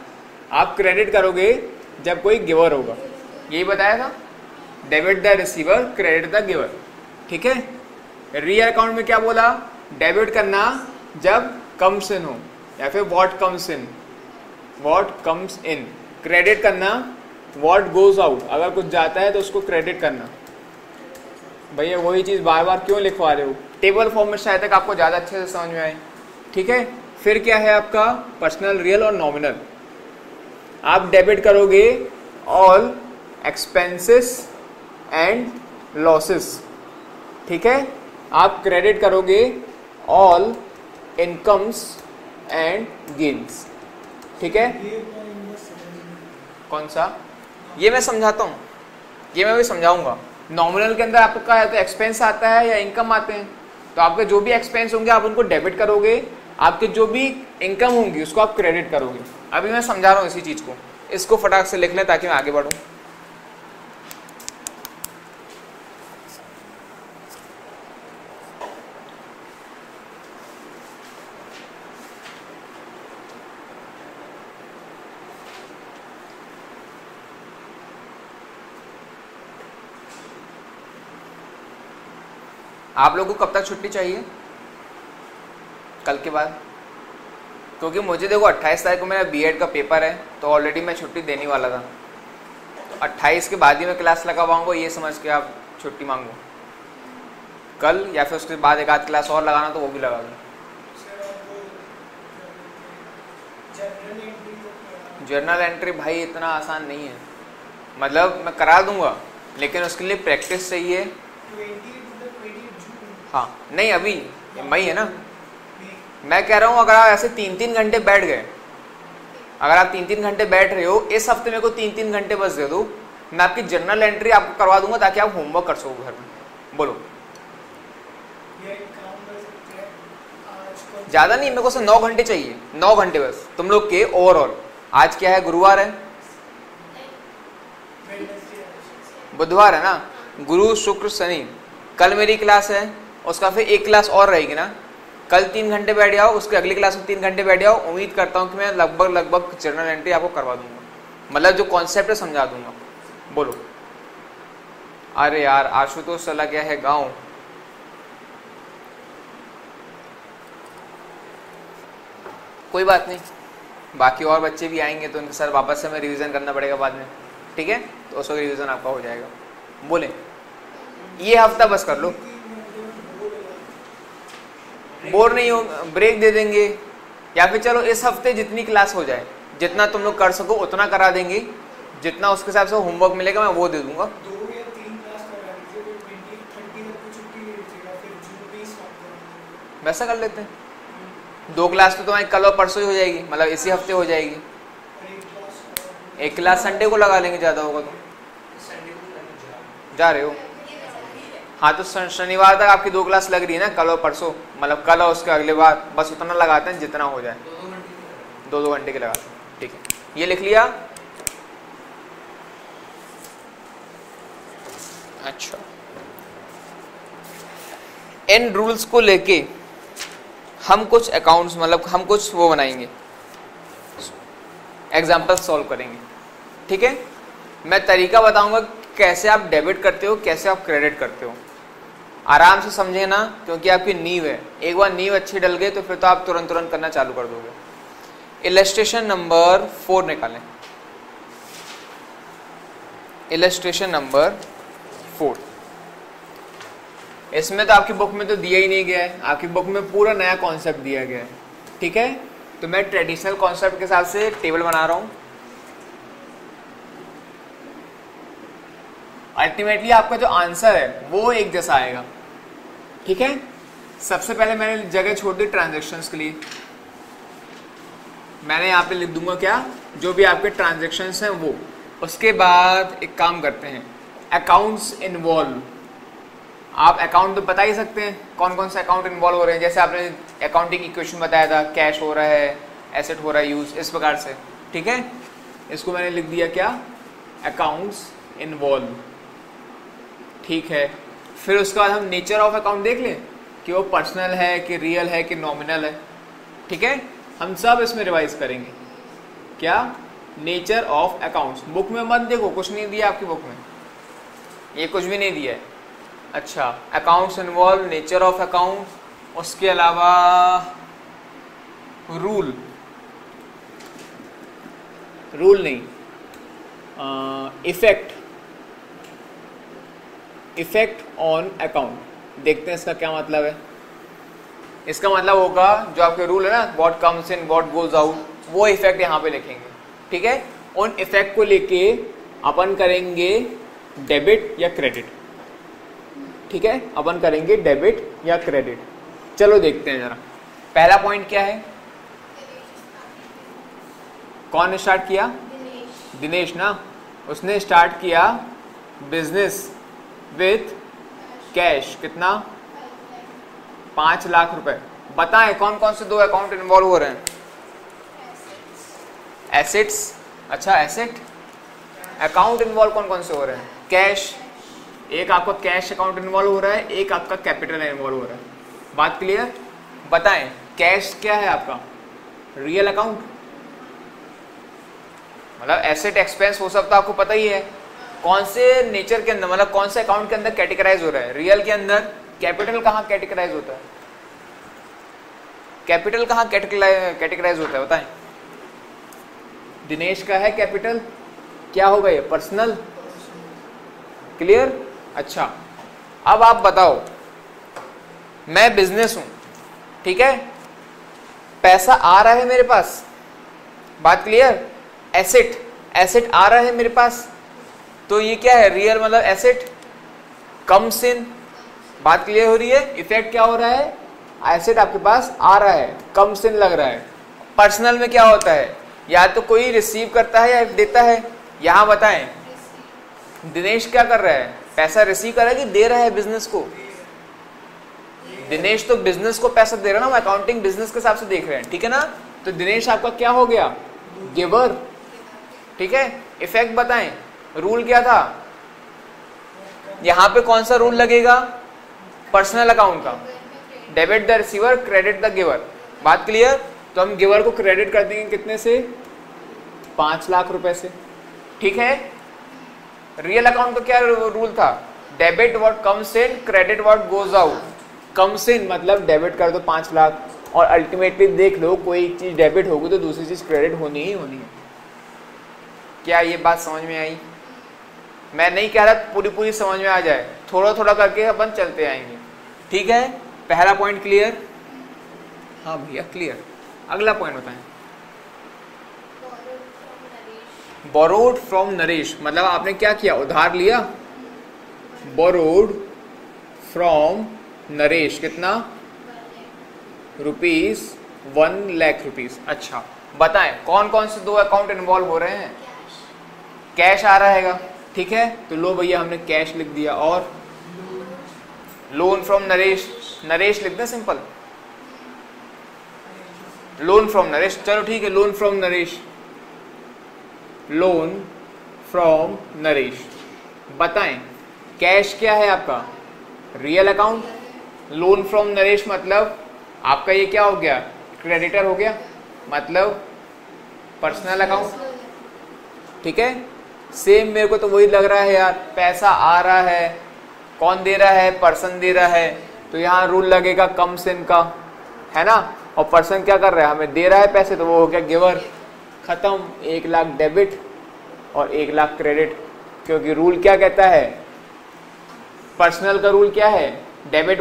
आप क्रेडिट करोगे जब कोई गिवर होगा, यही बताया था, debit the receiver credit the giver, ठीक है। रियल अकाउंट में क्या बोला, डेबिट करना जब कम्स इन हो या फिर what comes in, what comes in, credit करना व्हाट गोज आउट, अगर कुछ जाता है तो उसको क्रेडिट करना। भैया वही चीज बार बार क्यों लिखवा रहे हो, टेबल फॉर्म में शायद तक आपको ज्यादा अच्छे से समझ में आए। ठीक है, फिर क्या है आपका पर्सनल, रियल और नॉमिनल। आप डेबिट करोगे ऑल एक्सपेंसेस एंड लॉसेस, ठीक है। आप क्रेडिट करोगे ऑल इनकम्स एंड गेन्स, ठीक है। ये पॉइंट बस समझ में कौन सा, ये मैं समझाता हूँ, ये मैं भी समझाऊंगा। नॉमिनल के अंदर आपका या तो एक्सपेंस आता है या इनकम आते हैं, तो आपके जो भी एक्सपेंस होंगे आप उनको डेबिट करोगे, आपके जो भी इनकम होंगी उसको आप क्रेडिट करोगे। अभी मैं समझा रहा हूँ इसी चीज को, इसको फटाक से लिख लें ताकि मैं आगे बढ़ूँ। आप लोगों को कब तक छुट्टी चाहिए, कल के बाद? क्योंकि मुझे देखो 28 तारीख को मेरा बीएड का पेपर है, तो ऑलरेडी मैं छुट्टी देने वाला था। तो 28 के बाद ही मैं क्लास लगा पाऊंगा, ये समझ के आप छुट्टी मांगो कल, या फिर उसके बाद एक आध क्लास और लगाना तो वो भी लगा दो। सर आप वो जनरल एंट्री को जर्नल एंट्री भाई इतना आसान नहीं है, मतलब मैं करा दूंगा लेकिन उसके लिए प्रैक्टिस चाहिए। 20 जून, हाँ नहीं, अभी मई है ना, मैं कह रहा हूँ अगर आप ऐसे 3-3 घंटे बैठ गए, अगर आप 3-3 घंटे बैठ रहे हो, इस हफ्ते मेरे को 3-3 घंटे बस दे दो, मैं आपकी जर्नल एंट्री आपको करवा दूंगा ताकि आप होमवर्क कर सको घर में। बोलो, ये एक काम कर सकते हैं आज को, ज़्यादा नहीं, मेरे को सिर्फ 9 घंटे चाहिए, 9 घंटे बस तुम लोग के ओवरऑल। आज क्या है, गुरुवार है, वेडनेसडे बुधवार है ना, गुरु शुक्र शनि, कल मेरी क्लास है, उसका फिर एक क्लास और रहेगी ना, कल 3 घंटे बैठ जाओ, उसके अगली क्लास में 3 घंटे बैठ जाओ। उम्मीद करता हूँ कि मैं लगभग जर्नल एंट्री आपको करवा दूंगा, मतलब जो कॉन्सेप्ट है समझा दूंगा। बोलो, अरे यार आशुतोष चला गया है गाँव, कोई बात नहीं, बाकी और बच्चे भी आएंगे तो उनके साथ वापस से हमें रिवीजन करना पड़ेगा बाद में, ठीक है, तो उसका रिवीजन आपका हो जाएगा। बोले, ये हफ्ता बस कर लो, बोर नहीं हो, ब्रेक दे देंगे, या फिर चलो इस हफ्ते जितनी क्लास हो जाए, जितना तुम लोग कर सको उतना करा देंगे, जितना उसके हिसाब से होमवर्क मिलेगा मैं वो दे दूंगा। 2 या 3 क्लास करा दीजिए, फिर 20-30 तक की छुट्टी दे दीजिएगा, फिर जून में ही स्टार्ट करेंगे। वैसा कर लेते हैं, 2 क्लास तो तुम्हारी कल और परसों ही हो जाएगी, मतलब इसी हफ्ते हो जाएगी। और एक क्लास संडे को लगा लेंगे, ज़्यादा होगा तो। जा रहे हो? हाँ तो शनिवार तक आपकी 2 क्लास लग रही है ना, कल और परसों, मतलब कल और उसके अगले बार, बस उतना लगाते हैं जितना हो जाए, 2-2 घंटे के लगाते हैं, ठीक है। ये लिख लिया, अच्छा। इन रूल्स को लेके हम कुछ अकाउंट्स, मतलब हम कुछ वो बनाएंगे, एग्जाम्पल सॉल्व करेंगे, ठीक है। मैं तरीका बताऊंगा कैसे आप डेबिट करते हो, कैसे आप क्रेडिट करते हो, आराम से समझे ना, क्योंकि आपकी नींव है, एक बार नींव अच्छी डल गई तो फिर तो आप तुरंत करना चालू कर दोगे। इलस्ट्रेशन नंबर 4 निकालें, इलस्ट्रेशन नंबर 4। इसमें तो आपकी बुक में तो दिया ही नहीं गया है, आपकी बुक में पूरा नया कॉन्सेप्ट दिया गया है, ठीक है। तो मैं ट्रेडिशनल कॉन्सेप्ट के हिसाब से टेबल बना रहा हूं। अल्टीमेटली आपका जो आंसर है वो एक जैसा आएगा, ठीक है। सबसे पहले मैंने जगह छोड़ दी ट्रांजैक्शंस के लिए, मैंने यहाँ पे लिख दूंगा क्या, जो भी आपके ट्रांजैक्शंस हैं वो। उसके बाद एक काम करते हैं, अकाउंट्स इन्वॉल्व। आप अकाउंट तो बता ही सकते हैं कौन कौन से अकाउंट इन्वॉल्व हो रहे हैं, जैसे आपने अकाउंटिंग इक्वेशन बताया था, कैश हो रहा है, एसेट हो रहा है यूज, इस प्रकार से, ठीक है। इसको मैंने लिख दिया क्या, अकाउंट्स इन्वॉल्व, ठीक है। फिर उसके बाद हम नेचर ऑफ अकाउंट देख लें कि वो पर्सनल है कि रियल है कि नॉमिनल है, ठीक है। हम सब इसमें रिवाइज करेंगे, क्या, नेचर ऑफ अकाउंट्स। बुक में मत देखो, कुछ नहीं दिया आपकी बुक में, ये कुछ भी नहीं दिया है। अच्छा, accounts involve, nature of account, उसके अलावा रूल, रूल नहीं, इफेक्ट ऑन अकाउंट। देखते हैं इसका क्या मतलब है। इसका मतलब होगा जो आपके रूल है ना, what comes in what goes out, वो इफेक्ट यहाँ पे लिखेंगे, ठीक है। उन इफेक्ट को लेके अपन करेंगे डेबिट या क्रेडिट, ठीक है, अपन करेंगे डेबिट या क्रेडिट। चलो देखते हैं जरा। पहला पॉइंट क्या है, कौन ने स्टार्ट किया? दिनेश ना, उसने स्टार्ट किया बिजनेस विथ कैश, कितना? 5 लाख रुपए। बताएं कौन कौन से 2 अकाउंट इन्वॉल्व हो रहे हैं? एसेट्स, अच्छा एसेट अकाउंट इन्वॉल्व कौन कौन से हो रहे हैं? कैश, एक आपका कैश अकाउंट इन्वॉल्व हो रहा है, एक आपका कैपिटल इन्वॉल्व हो रहा है। बात क्लियर? बताएं कैश क्या है आपका? रियल अकाउंट, मतलब एसेट एक्सपेंस वो सब तो आपको पता ही है। कौन से नेचर के अंदर, मतलब कौन से अकाउंट के अंदर कैटेगराइज हो रहा है? रियल के अंदर। कैपिटल कहाँ कैटेगराइज होता है? कैपिटल कहाँ कैटेगराइज होता है बताएं? दिनेश का है कैपिटल, क्या होगा ये? पर्सनल। क्लियर? अच्छा अब आप बताओ, मैं बिजनेस हूं, ठीक है, पैसा आ रहा है मेरे पास, बात क्लियर? एसेट आ रहा है मेरे पास, तो ये क्या है? रियल, मतलब एसेट कम्स इन, बात क्लियर हो रही है? इफेक्ट क्या हो रहा है? एसेट आपके पास आ रहा है, कम्स इन लग रहा है। पर्सनल में क्या होता है? या तो कोई रिसीव करता है या देता है। यहां बताएं दिनेश क्या कर रहा है? पैसा रिसीव कर रहा है कि दे रहा है बिजनेस को? दिनेश तो बिजनेस को पैसा दे रहा है ना, अकाउंटिंग बिजनेस के हिसाब से देख रहे हैं, ठीक है ना। तो दिनेश आपका क्या हो गया? गिवर, ठीक है। इफेक्ट बताएं, रूल क्या था? यहां पे कौन सा रूल लगेगा? पर्सनल अकाउंट का, debit the receiver credit the giver. बात क्लियर? तो हम गिवर को क्रेडिट कर देंगे कितने से? 5 लाख रुपए से, ठीक है। रियल अकाउंट का क्या रूल था? Debit what comes in credit what goes out. Comes in मतलब डेबिट कर दो 5 लाख, और अल्टीमेटली देख लो कोई एक चीज डेबिट होगी तो दूसरी चीज क्रेडिट होनी ही होनी है। क्या ये बात समझ में आई? मैं नहीं कह रहा पूरी समझ में आ जाए, थोड़ा थोड़ा करके अपन चलते आएंगे, ठीक है। पहला पॉइंट क्लियर? हाँ भैया क्लियर। अगला पॉइंट बताएं। बोरोड फ्रॉम नरेश, मतलब आपने क्या किया? उधार लिया। बोरोड फ्रॉम नरेश, कितना? ₹1 लाख। अच्छा बताएं कौन कौन से 2 अकाउंट इन्वॉल्व हो रहे हैं? कैश आ रहा है, ठीक है, तो लो भैया हमने कैश लिख दिया। और लोन फ्रॉम नरेश, नरेश लिख दें सिंपल, लोन फ्रॉम नरेश, चलो ठीक है, loan from Naresh, loan from Naresh. बताएं कैश क्या है आपका? Real account. Loan from Naresh मतलब आपका ये क्या हो गया? क्रेडिटर हो गया, मतलब पर्सनल अकाउंट, ठीक है। सेम मेरे को तो वही लग रहा है यार, पैसा आ रहा है, कौन दे रहा है? पर्सन दे रहा है, तो यहाँ रूल लगेगा कम्स इन का, है ना। और पर्सन क्या कर रहा है? हमें दे रहा है पैसे, तो वो हो गया गिवर। खत्म, 1 लाख डेबिट और 1 लाख क्रेडिट, क्योंकि रूल क्या कहता है? पर्सनल का रूल क्या है? Debit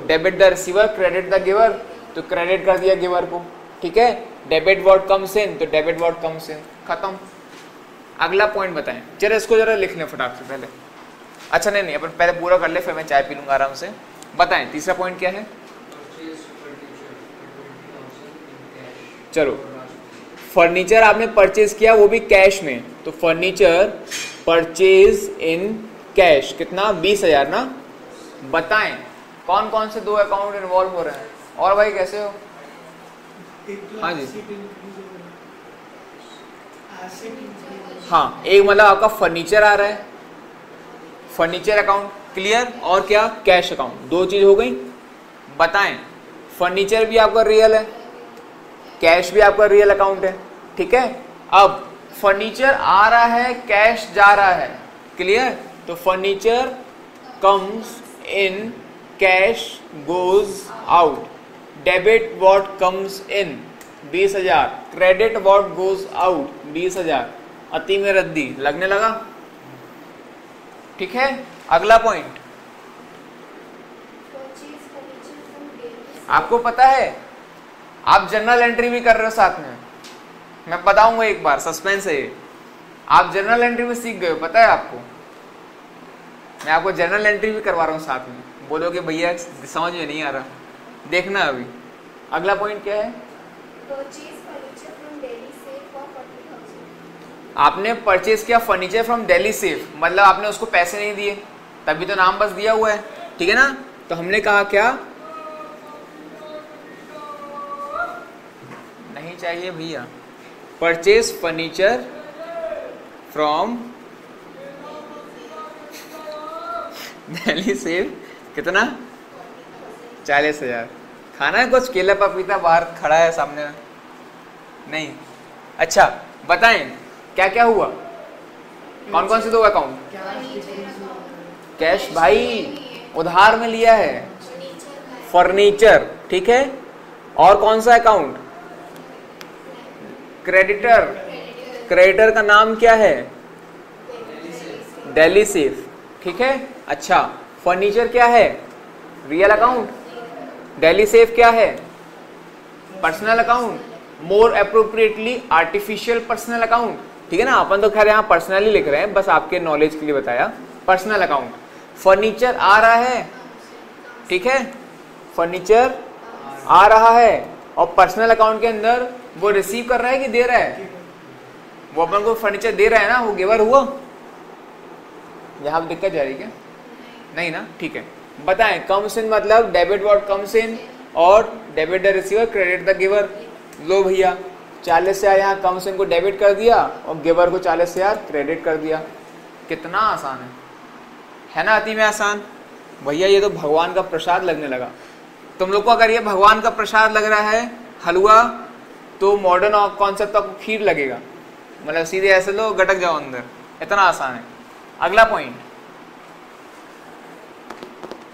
debit the receiver credit the giver, तो क्रेडिट कर दिया गिवर को, ठीक है। डेबिट व्हाट कम्स इन, तो डेबिट व्हाट कम्स इन, खत्म। अगला पॉइंट बताएं, जरा इसको जरा लिख लें फटाक से पहले। अच्छा नहीं अपन पहले पूरा कर ले, फिर मैं चाय पी लूंगा आराम से। बताएं तीसरा पॉइंट क्या है? चलो फर्नीचर आपने परचेज किया, वो भी कैश में, तो फर्नीचर परचेज इन कैश, कितना? 20,000 ना। बताएं कौन कौन से 2 अकाउंट इन्वॉल्व हो रहे हैं? और भाई कैसे हो? हाँ जी, हाँ, एक मतलब आपका फर्नीचर आ रहा है, फर्नीचर अकाउंट, क्लियर। और क्या? कैश अकाउंट, 2 चीज हो गई। बताएं फर्नीचर भी आपका रियल है, कैश भी आपका रियल अकाउंट है, ठीक है। अब फर्नीचर आ रहा है, कैश जा रहा है, क्लियर। तो furniture comes in, cash goes out. Debit what comes in, 20,000। Credit what goes out 20,000। अति में रद्दी लगने लगा। ठीक है, अगला point Purchase furniture from daily. आपको पता है, आप जर्नल एंट्री भी कर रहे हो साथ में, मैं बताऊंगा एक बार, सस्पेंस है ये। आप जर्नल एंट्री में सीख गए हो, पता है आपको। मैं आपको जर्नल एंट्री भी करवा रहा हूँ साथ में, बोलोगे भैया समझ में नहीं आ रहा, देखना अभी। अगला पॉइंट क्या है? Purchase furniture from Delhi Safe for 40,000. आपने परचेज किया फर्नीचर फ्रॉम दिल्ली सेफ, मतलब आपने उसको पैसे नहीं दिए, तभी तो नाम बस दिया हुआ है, ठीक है ना। तो हमने कहा क्या, नहीं चाहिए भैया, purchase furniture from Delhi safe, कितना? 40,000। खाना है कुछ, केला पपीता बाहर खड़ा है सामने में? नहीं। अच्छा बताएं क्या क्या हुआ, कौन कौन से दो अकाउंट? कैश भाई उधार में लिया है, फर्नीचर, ठीक है। और कौन सा अकाउंट? क्रेडिटर। क्रेडिटर का नाम क्या है? दिल्ली सेफ, ठीक है। अच्छा फर्नीचर क्या है? Real account. दिल्ली सेफ क्या है? पर्सनल अकाउंट, मोर अप्रोप्रिएटली आर्टिफिशियल पर्सनल अकाउंट, ठीक है ना। अपन तो खैर यहाँ पर्सनली लिख रहे हैं, बस आपके नॉलेज के लिए बताया, पर्सनल अकाउंट। फर्नीचर आ रहा है, ठीक है, फर्नीचर आ रहा है, और पर्सनल अकाउंट के अंदर वो रिसीव कर रहा है कि दे रहा है? वो अपन को फर्नीचर दे रहा है ना, वो गिवर हुआ। यहाँ दिक्कत जा रही क्या? नहीं ना, ठीक है। बताएं कम्स इन मतलब डेबिट व्हाट कम्स इन, और debit the receiver credit the giver. लो भैया 40,000 यहाँ कम्स इन को डेबिट कर दिया और गिवर को 40,000 क्रेडिट कर दिया। कितना आसान है ना, अति में आसान। भैया ये तो भगवान का प्रसाद लगने लगा तुम लोग को। अगर ये भगवान का प्रसाद लग रहा है हलवा, तो मॉडर्न कॉन्सेप्ट आपको खीर लगेगा, मतलब सीधे ऐसे लो गटक जाओ अंदर, इतना आसान है। अगला point,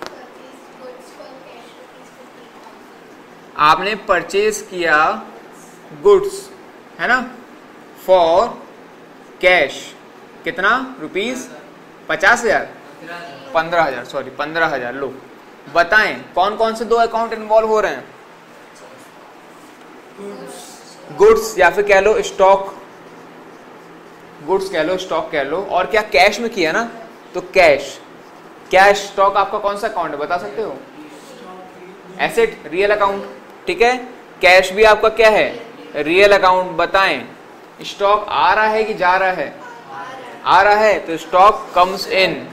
Purchase goods for cash rupees 50,000. आपने परचेज किया गुड्स, है ना, फॉर कैश, कितना? Rupees 50,000, 15,000, sorry 15,000। लो बताएं कौन कौन से दो अकाउंट इन्वॉल्व हो रहे हैं? गुड्स या फिर कह लो स्टॉक, गुड्स कह लो, स्टॉक कह लो, और क्या कैश में किया ना, तो कैश। क्या स्टॉक आपका कौन सा अकाउंट है, बता सकते हो? एसेट, रियल अकाउंट, ठीक है। कैश भी आपका क्या है? Real account. बताएं स्टॉक आ रहा है कि जा रहा है? आ रहा है, तो स्टॉक कम्स इन,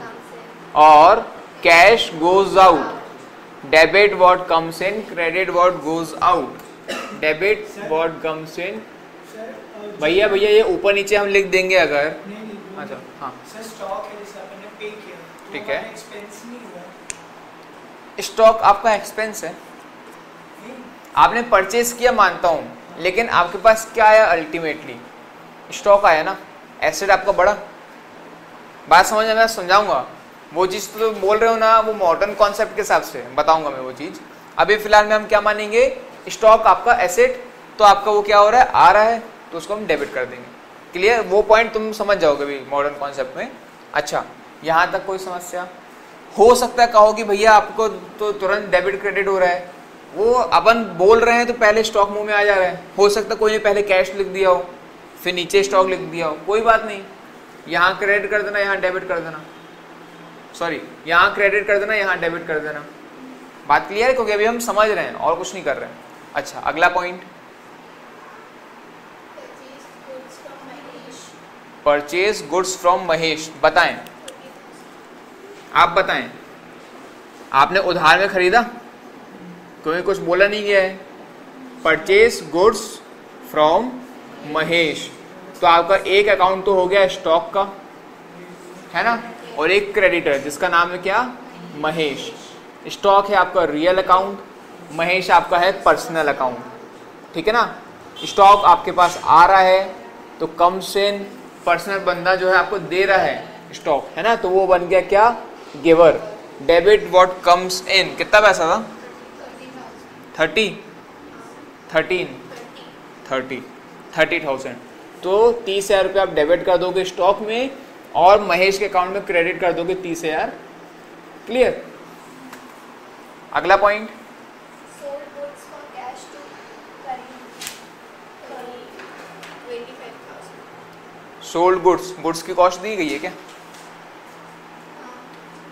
और cash goes out. Debit what comes in, credit what goes out. Debit what comes इन, भैया ये ऊपर नीचे हम लिख देंगे अगर। नहीं अच्छा हाँ सर, स्टॉक है जिसे आपने पे किया, ठीक है। एक्सपेंस नहीं हुआ। स्टॉक आपका एक्सपेंस है, आपने परचेज किया मानता हूं, लेकिन आपके पास क्या आया? अल्टीमेटली स्टॉक आया ना, एसेट आपका बढ़ा। बात समझ में, मैं समझाऊंगा वो चीज़ तो बोल रहे हो ना, वो मॉडर्न कॉन्सेप्ट के हिसाब से बताऊंगा मैं वो चीज़। अभी फिलहाल में हम क्या मानेंगे? स्टॉक आपका एसेट, तो आपका वो क्या हो रहा है? आ रहा है, तो उसको हम डेबिट कर देंगे। क्लियर? वो पॉइंट तुम समझ जाओगे भी मॉडर्न कॉन्सेप्ट में। अच्छा यहाँ तक कोई समस्या? हो सकता है कहो कि भैया आपको तो तुरंत डेबिट क्रेडिट हो रहा है, वो अपन बोल रहे हैं तो पहले स्टॉक मुंह में आ जा रहा है। हो सकता है कोई ने पहले कैश लिख दिया हो, फिर नीचे स्टॉक लिख दिया हो, कोई बात नहीं, यहाँ क्रेडिट कर देना, यहाँ डेबिट कर देना, सॉरी यहाँ क्रेडिट कर देना, यहाँ डेबिट कर देना। बात क्लियर है? क्योंकि अभी हम समझ रहे हैं और कुछ नहीं कर रहे हैं। अच्छा अगला point, Purchase goods from purchase goods from Mahesh. Mahesh. बताएं, आप बताएं, आपने उधार में खरीदा, कोई कुछ बोला नहीं गया है। परचेज गुड्स फ्रॉम महेश, तो आपका एक अकाउंट तो हो गया स्टॉक का, है ना, और एक क्रेडिटर जिसका नाम है क्या? महेश। स्टॉक है आपका रियल अकाउंट, महेश आपका है पर्सनल अकाउंट, ठीक है ना। स्टॉक आपके पास आ रहा है तो कम्स इन, पर्सनल बंदा जो है आपको दे रहा है स्टॉक, है ना, तो वो बन गया क्या? गिवर। डेबिट व्हाट कम्स इन, कितना पैसा था? 13 30,000। तो 30,000 रुपये आप डेबिट कर दोगे स्टॉक में और महेश के अकाउंट में क्रेडिट कर दोगे 30,000। क्लियर? अगला point, Sold goods for cash to Karim. 25,000. Sold goods की कॉस्ट दी गई है क्या?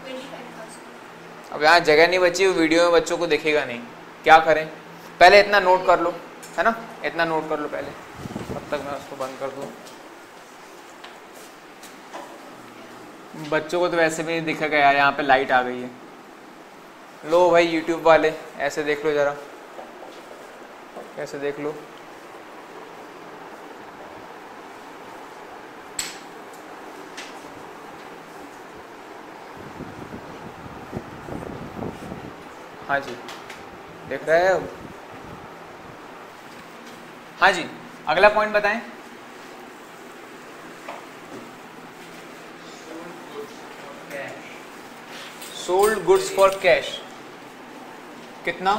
25,000. अब यहाँ जगह नहीं बची, वीडियो में बच्चों को दिखेगा नहीं, क्या करें? पहले इतना नोट कर लो, है ना, इतना नोट कर लो पहले, तब तक मैं उसको बंद कर दूँ। बच्चों को तो वैसे भी नहीं दिखेगा यार, यहाँ पे लाइट आ गई है। लो भाई यूट्यूब वाले, ऐसे देख लो जरा, कैसे देख लो। हाँ जी, देख रहे हैं अब? हाँ जी, अगला पॉइंट बताएं। सोल्ड गुड्स फॉर कैश, कितना?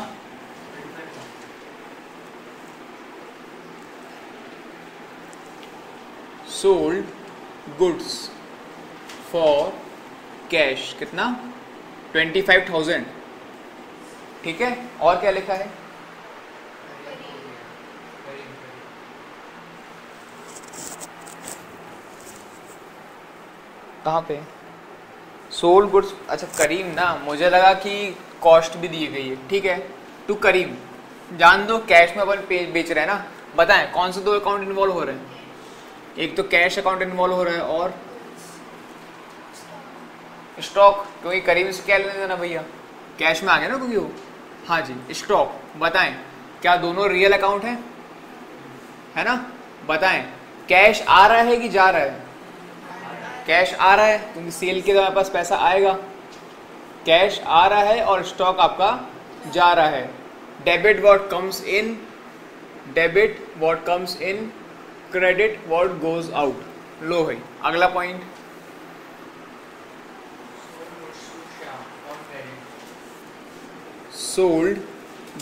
सोल्ड गुड्स फॉर कैश कितना? 25,000। ठीक है, और क्या लिखा है? कहाँ पे? सोल्ड गुड्स, अच्छा करीम ना, मुझे लगा कि कॉस्ट भी दी गई है। ठीक है, टू करीम, जान दो कैश में अपन बेच रहे हैं ना। बताएं कौन से दो अकाउंट इन्वॉल्व हो रहे हैं? एक तो कैश अकाउंट इन्वॉल्व हो रहा है और स्टॉक, क्योंकि करीम से क्या लेने देना भैया, कैश में आ गया ना क्योंकि वो। हाँ जी, स्टॉक। बताएं क्या दोनों रियल अकाउंट है ना? बताएं कैश आ रहा है कि जा रहा है? कैश आ रहा है क्योंकि सेल के हमारे पास पैसा आएगा। कैश आ रहा है और स्टॉक आपका जा रहा है। Debit what comes in, debit what comes in, credit what goes out. लो भाई अगला point, sold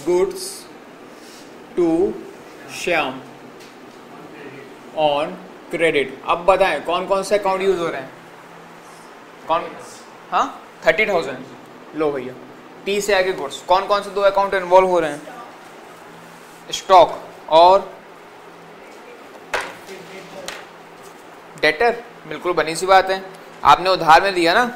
goods to Shyam on credit. अब बताएं कौन कौन से अकाउंट यूज हो रहे हैं? कौन? हाँ 30,000। लो भैया 30 से आगे गुड्स, कौन कौन से दो अकाउंट इन्वॉल्व हो रहे हैं? स्टॉक और डेटर। बिल्कुल बनी सी बात है, आपने उधार में दिया ना।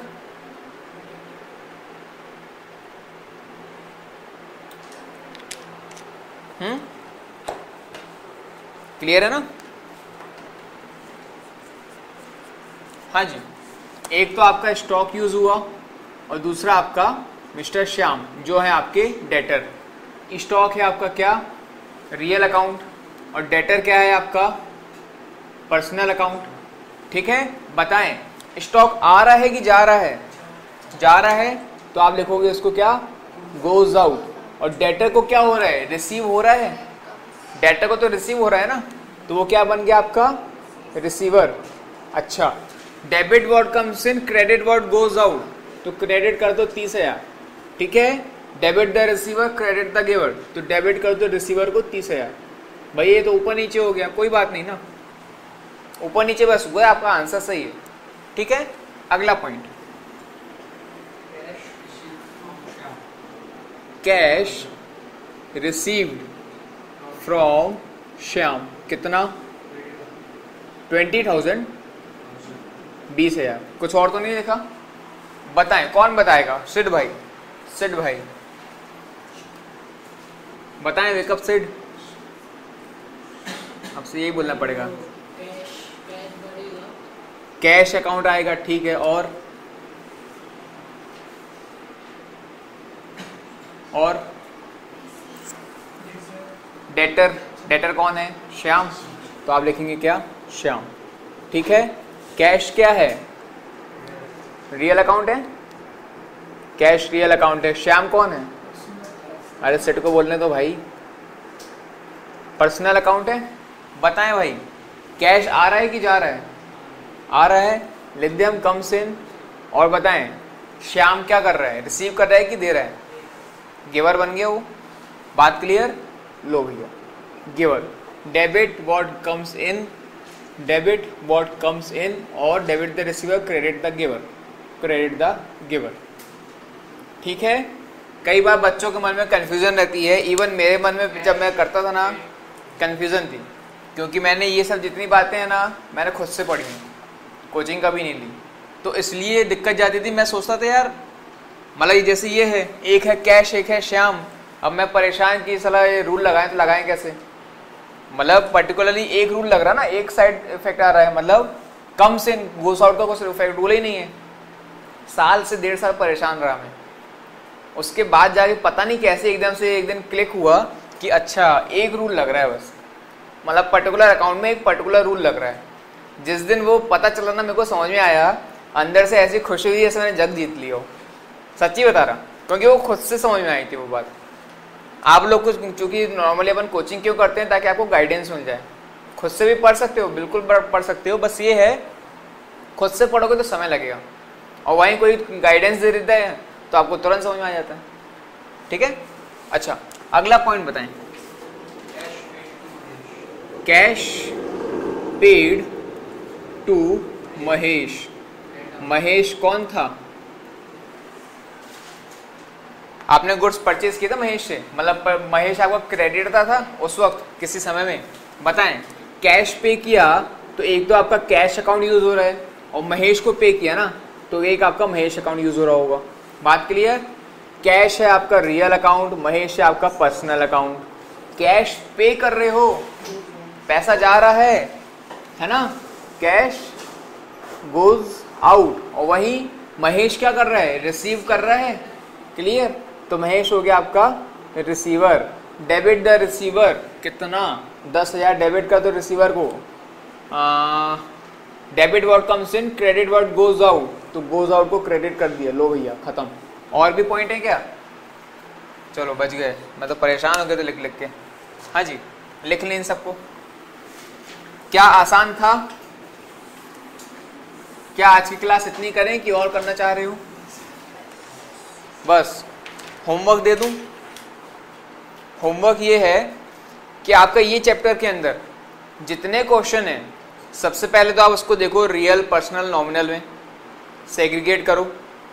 क्लियर है ना? हाँ जी, एक तो आपका स्टॉक यूज हुआ और दूसरा आपका मिस्टर श्याम जो है आपके डेटर। स्टॉक है आपका क्या? रियल अकाउंट, और डेटर क्या है आपका? Personal account. ठीक है, बताएं स्टॉक आ रहा है कि जा रहा है? जा रहा है तो आप लिखोगे उसको क्या? Goes out. और डेटर को क्या हो रहा है? रिसीव हो रहा है। डेटर को तो रिसीव हो रहा है ना, तो वो क्या बन गया आपका? रिसीवर। अच्छा, debit what comes in, credit what goes out. तो क्रेडिट कर दो 30,000। ठीक है, debit the receiver, credit the giver. तो डेबिट कर दो रिसीवर को 30,000। भाई ये तो ऊपर नीचे हो गया, कोई बात नहीं ना, ऊपर नीचे बस हुआ है, आपका आंसर सही है। ठीक है, अगला point, cash received from Shyam कितना? 20,000। 20,000। कुछ और तो नहीं लिखा? बताएं कौन बताएगा? सिड भाई, सिड भाई बताएं। वेकअप सिड, आपसे यही बोलना पड़ेगा। कैश अकाउंट आएगा, ठीक है, और डेटर, डेटर कौन है? श्याम। तो आप लिखेंगे क्या? श्याम। ठीक है, कैश क्या है? रियल अकाउंट है, कैश रियल अकाउंट है। श्याम कौन है? अरे सेट को बोलने दो भाई, पर्सनल अकाउंट है। बताएं भाई कैश आ रहा है कि जा रहा है? आ रहा है। लिथियम कम्स इन, और बताएं श्याम क्या कर रहा है? रिसीव कर रहा है कि दे रहा है? गिवर बन गया वो। बात क्लियर? लो भैया giver. Debit what comes in, debit what comes in, और debit the receiver, credit the giver, credit the giver. ठीक है। कई बार बच्चों के मन में कन्फ्यूजन रहती है, इवन मेरे मन में जब मैं करता था ना कन्फ्यूजन थी, क्योंकि मैंने ये सब जितनी बातें हैं ना मैंने खुद से पढ़ी हैं, कोचिंग कभी नहीं ली, तो इसलिए दिक्कत जाती थी। मैं सोचता था यार मतलब जैसे ये है, एक है कैश एक है श्याम, अब मैं परेशान कि साला ये रूल लगाएं तो लगाएं कैसे, मतलब पर्टिकुलरली एक रूल लग रहा ना, एक साइड इफेक्ट आ रहा है, मतलब कम से गोस आउट का कोई इफेक्ट रूल ही नहीं है। साल से 1.5 साल परेशान रहा मैं, उसके बाद जाके पता नहीं कैसे एकदम से एक दिन क्लिक हुआ कि अच्छा एक रूल लग रहा है बस, मतलब पर्टिकुलर अकाउंट में एक पर्टिकुलर रूल लग रहा है। जिस दिन वो पता चला ना मेरे को समझ में आया, अंदर से ऐसी खुशी हुई जैसे मैंने जग जीत लिया हो, सच्ची बता रहा, क्योंकि वो खुद से समझ में आई थी वो बात। आप लोग कुछ चूंकि नॉर्मली अपन कोचिंग क्यों करते हैं, ताकि आपको गाइडेंस मिल जाए। खुद से भी पढ़ सकते हो, बिल्कुल पढ़ सकते हो, बस ये है खुद से पढ़ोगे तो समय लगेगा, और वहीं कोई गाइडेंस दे देता है तो आपको तुरंत समझ में आ जाता है। ठीक है। अच्छा अगला पॉइंट बताएं। Cash paid to Mahesh. Mahesh कौन था? आपने गुड्स परचेज किया था महेश से, मतलब महेश आपका क्रेडिटर था उस वक्त किसी समय में, बताएं। कैश पे किया तो एक तो आपका कैश अकाउंट यूज हो रहा है, और महेश को पे किया ना तो एक आपका महेश अकाउंट यूज हो रहा होगा। बात क्लियर? कैश है आपका रियल अकाउंट, महेश है आपका पर्सनल अकाउंट। कैश पे कर रहे हो, पैसा जा रहा है ना, कैश गोज आउट, और वही महेश क्या कर रहा है, रिसीव कर रहा है। क्लियर? तो महेश हो गया आपका रिसीवर। डेबिट द रिसीवर, कितना 10,000 डेबिट कर दो रिसीवर को। Debit word comes in, credit word goes out, तो गोज आउट को क्रेडिट कर दिया, लो भैया खत्म। और भी पॉइंट है क्या? चलो बच गए, मैं तो परेशान हो गया तो लिख लिख के। हाँ जी लिख लें इन सबको। क्या आसान था? क्या आज की क्लास इतनी करें कि और करना चाह रहे हो? बस होमवर्क दे दूं? होमवर्क ये है कि आपका ये चैप्टर के अंदर जितने क्वेश्चन हैं, सबसे पहले तो आप उसको देखो रियल, पर्सनल, नॉमिनल में सेग्रीगेट करो।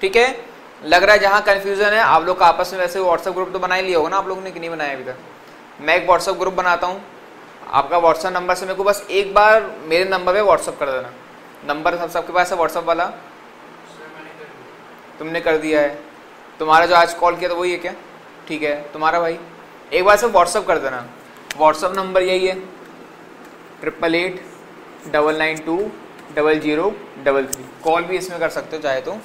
ठीक है। लग रहा है जहां कंफ्यूजन है आप लोग का आपस में, वैसे व्हाट्सएप ग्रुप तो बना ही लिया होगा ना आप लोगों ने, कि नहीं बनाया अभी तक? मैं एक व्हाट्सएप ग्रुप बनाता हूँ, आपका व्हाट्सएप नंबर से मेरे को बस एक बार मेरे नंबर पे व्हाट्सएप कर देना। नंबर सबके पास है व्हाट्सएप वाला? तुमने कर दिया है। तुम्हारा जो आज कॉल किया था वही है क्या? ठीक है। तुम्हारा भाई एक बार से व्हाट्सएप कर देना। व्हाट्सएप नंबर यही है 8889920033। कॉल भी इसमें कर सकते हो चाहे तो।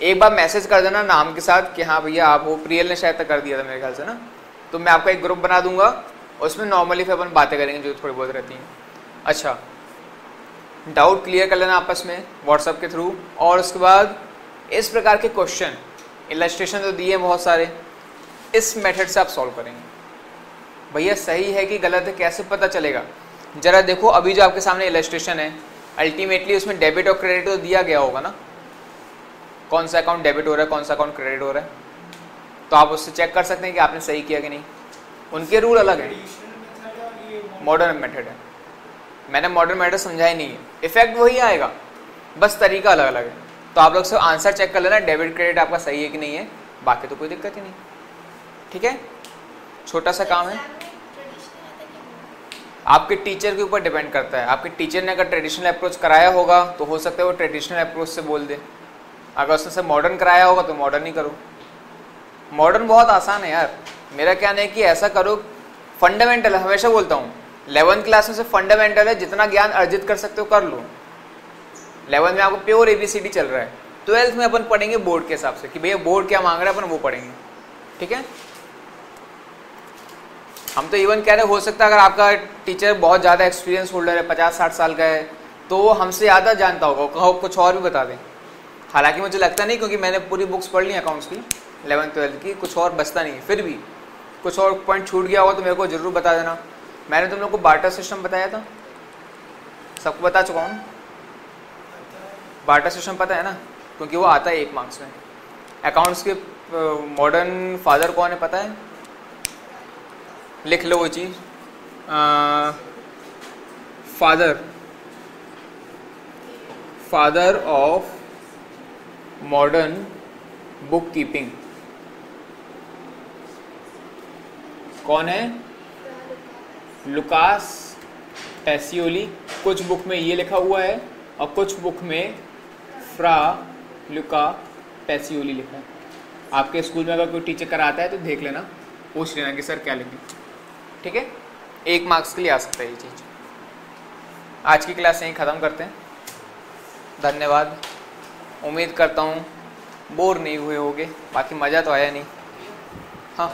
एक बार मैसेज कर देना नाम के साथ कि हाँ भैया आप हो। प्रियल ने शायद तक कर दिया था मेरे ख्याल से ना। तो मैं आपका एक ग्रुप बना दूंगा, उसमें नॉर्मली फिर अपन बातें करेंगे जो थोड़ी बहुत रहती हैं। अच्छा डाउट क्लियर कर लेना आपस में व्हाट्सएप के थ्रू। और उसके बाद इस प्रकार के क्वेश्चन, इलस्ट्रेशन तो दिए बहुत सारे, इस मेथड से आप सॉल्व करेंगे। भैया सही है कि गलत है कैसे पता चलेगा? जरा देखो अभी जो आपके सामने इलस्ट्रेशन है, अल्टीमेटली उसमें डेबिट और क्रेडिट तो दिया गया होगा ना, कौन सा अकाउंट डेबिट हो रहा है कौन सा अकाउंट क्रेडिट हो रहा है, तो आप उससे चेक कर सकते हैं कि आपने सही किया कि नहीं। उनके रूल अलग है, मॉडर्न मेथड है। मैंने मॉडर्न मेथड समझा ही नहीं है, इफेक्ट वही आएगा, बस तरीका अलग अलग है। तो आप लोग से आंसर चेक कर लेना डेबिट क्रेडिट आपका सही है कि नहीं है, बाकी तो कोई दिक्कत ही नहीं। ठीक है, छोटा सा काम है, आपके टीचर के ऊपर डिपेंड करता है। आपके टीचर ने अगर ट्रेडिशनल अप्रोच कराया होगा तो हो सकता है वो ट्रेडिशनल अप्रोच से बोल दे, अगर उसने मॉडर्न कराया होगा तो मॉडर्न ही करो। मॉडर्न बहुत आसान है यार, मेरा कहना है कि ऐसा करो, फंडामेंटल हमेशा बोलता हूँ 11th क्लास में से फंडामेंटल है, जितना ज्ञान अर्जित कर सकते हो कर लो। 11th में आपको प्योर ABCD चल रहा है, 12th में अपन पढ़ेंगे बोर्ड के हिसाब से कि भैया बोर्ड क्या मांग रहा है, अपन वो पढ़ेंगे। ठीक है, हम तो इवन कह रहे हो सकता है अगर आपका टीचर बहुत ज़्यादा एक्सपीरियंस होल्डर है, 50-60 साल का है, तो वो हमसे ज़्यादा जानता होगा, कुछ और भी बता दें। हालांकि मुझे लगता नहीं, क्योंकि मैंने पूरी बुक्स पढ़ ली अकाउंट्स की 11th-12th की, कुछ और बचता नहीं। फिर भी कुछ और पॉइंट छूट गया होगा तो मेरे को जरूर बता देना। मैंने तुम लोग को बार्टर सिस्टम बताया था, सबको बता चुका हूँ। बार्टर सिस्टम पता है ना, क्योंकि वो आता है 1 मार्क्स में। अकाउंट्स के मॉडर्न फादर कौन है पता है? लिख लो वो चीज़, father of modern book keeping कौन है? Lucas Pacioli. कुछ बुक में ये लिखा हुआ है और कुछ बुक में फ्रा लुका पैसियोली लिखा है। आपके स्कूल में अगर कोई टीचर कराता है तो देख लेना, पूछ लेना कि सर क्या लिखें। ठीक है, 1 मार्क्स के लिए आ सकता है ये चीज़। आज की क्लास यहीं ख़त्म करते हैं। धन्यवाद। उम्मीद करता हूँ बोर नहीं हुए होगे, बाकी मज़ा तो आया नहीं। हाँ।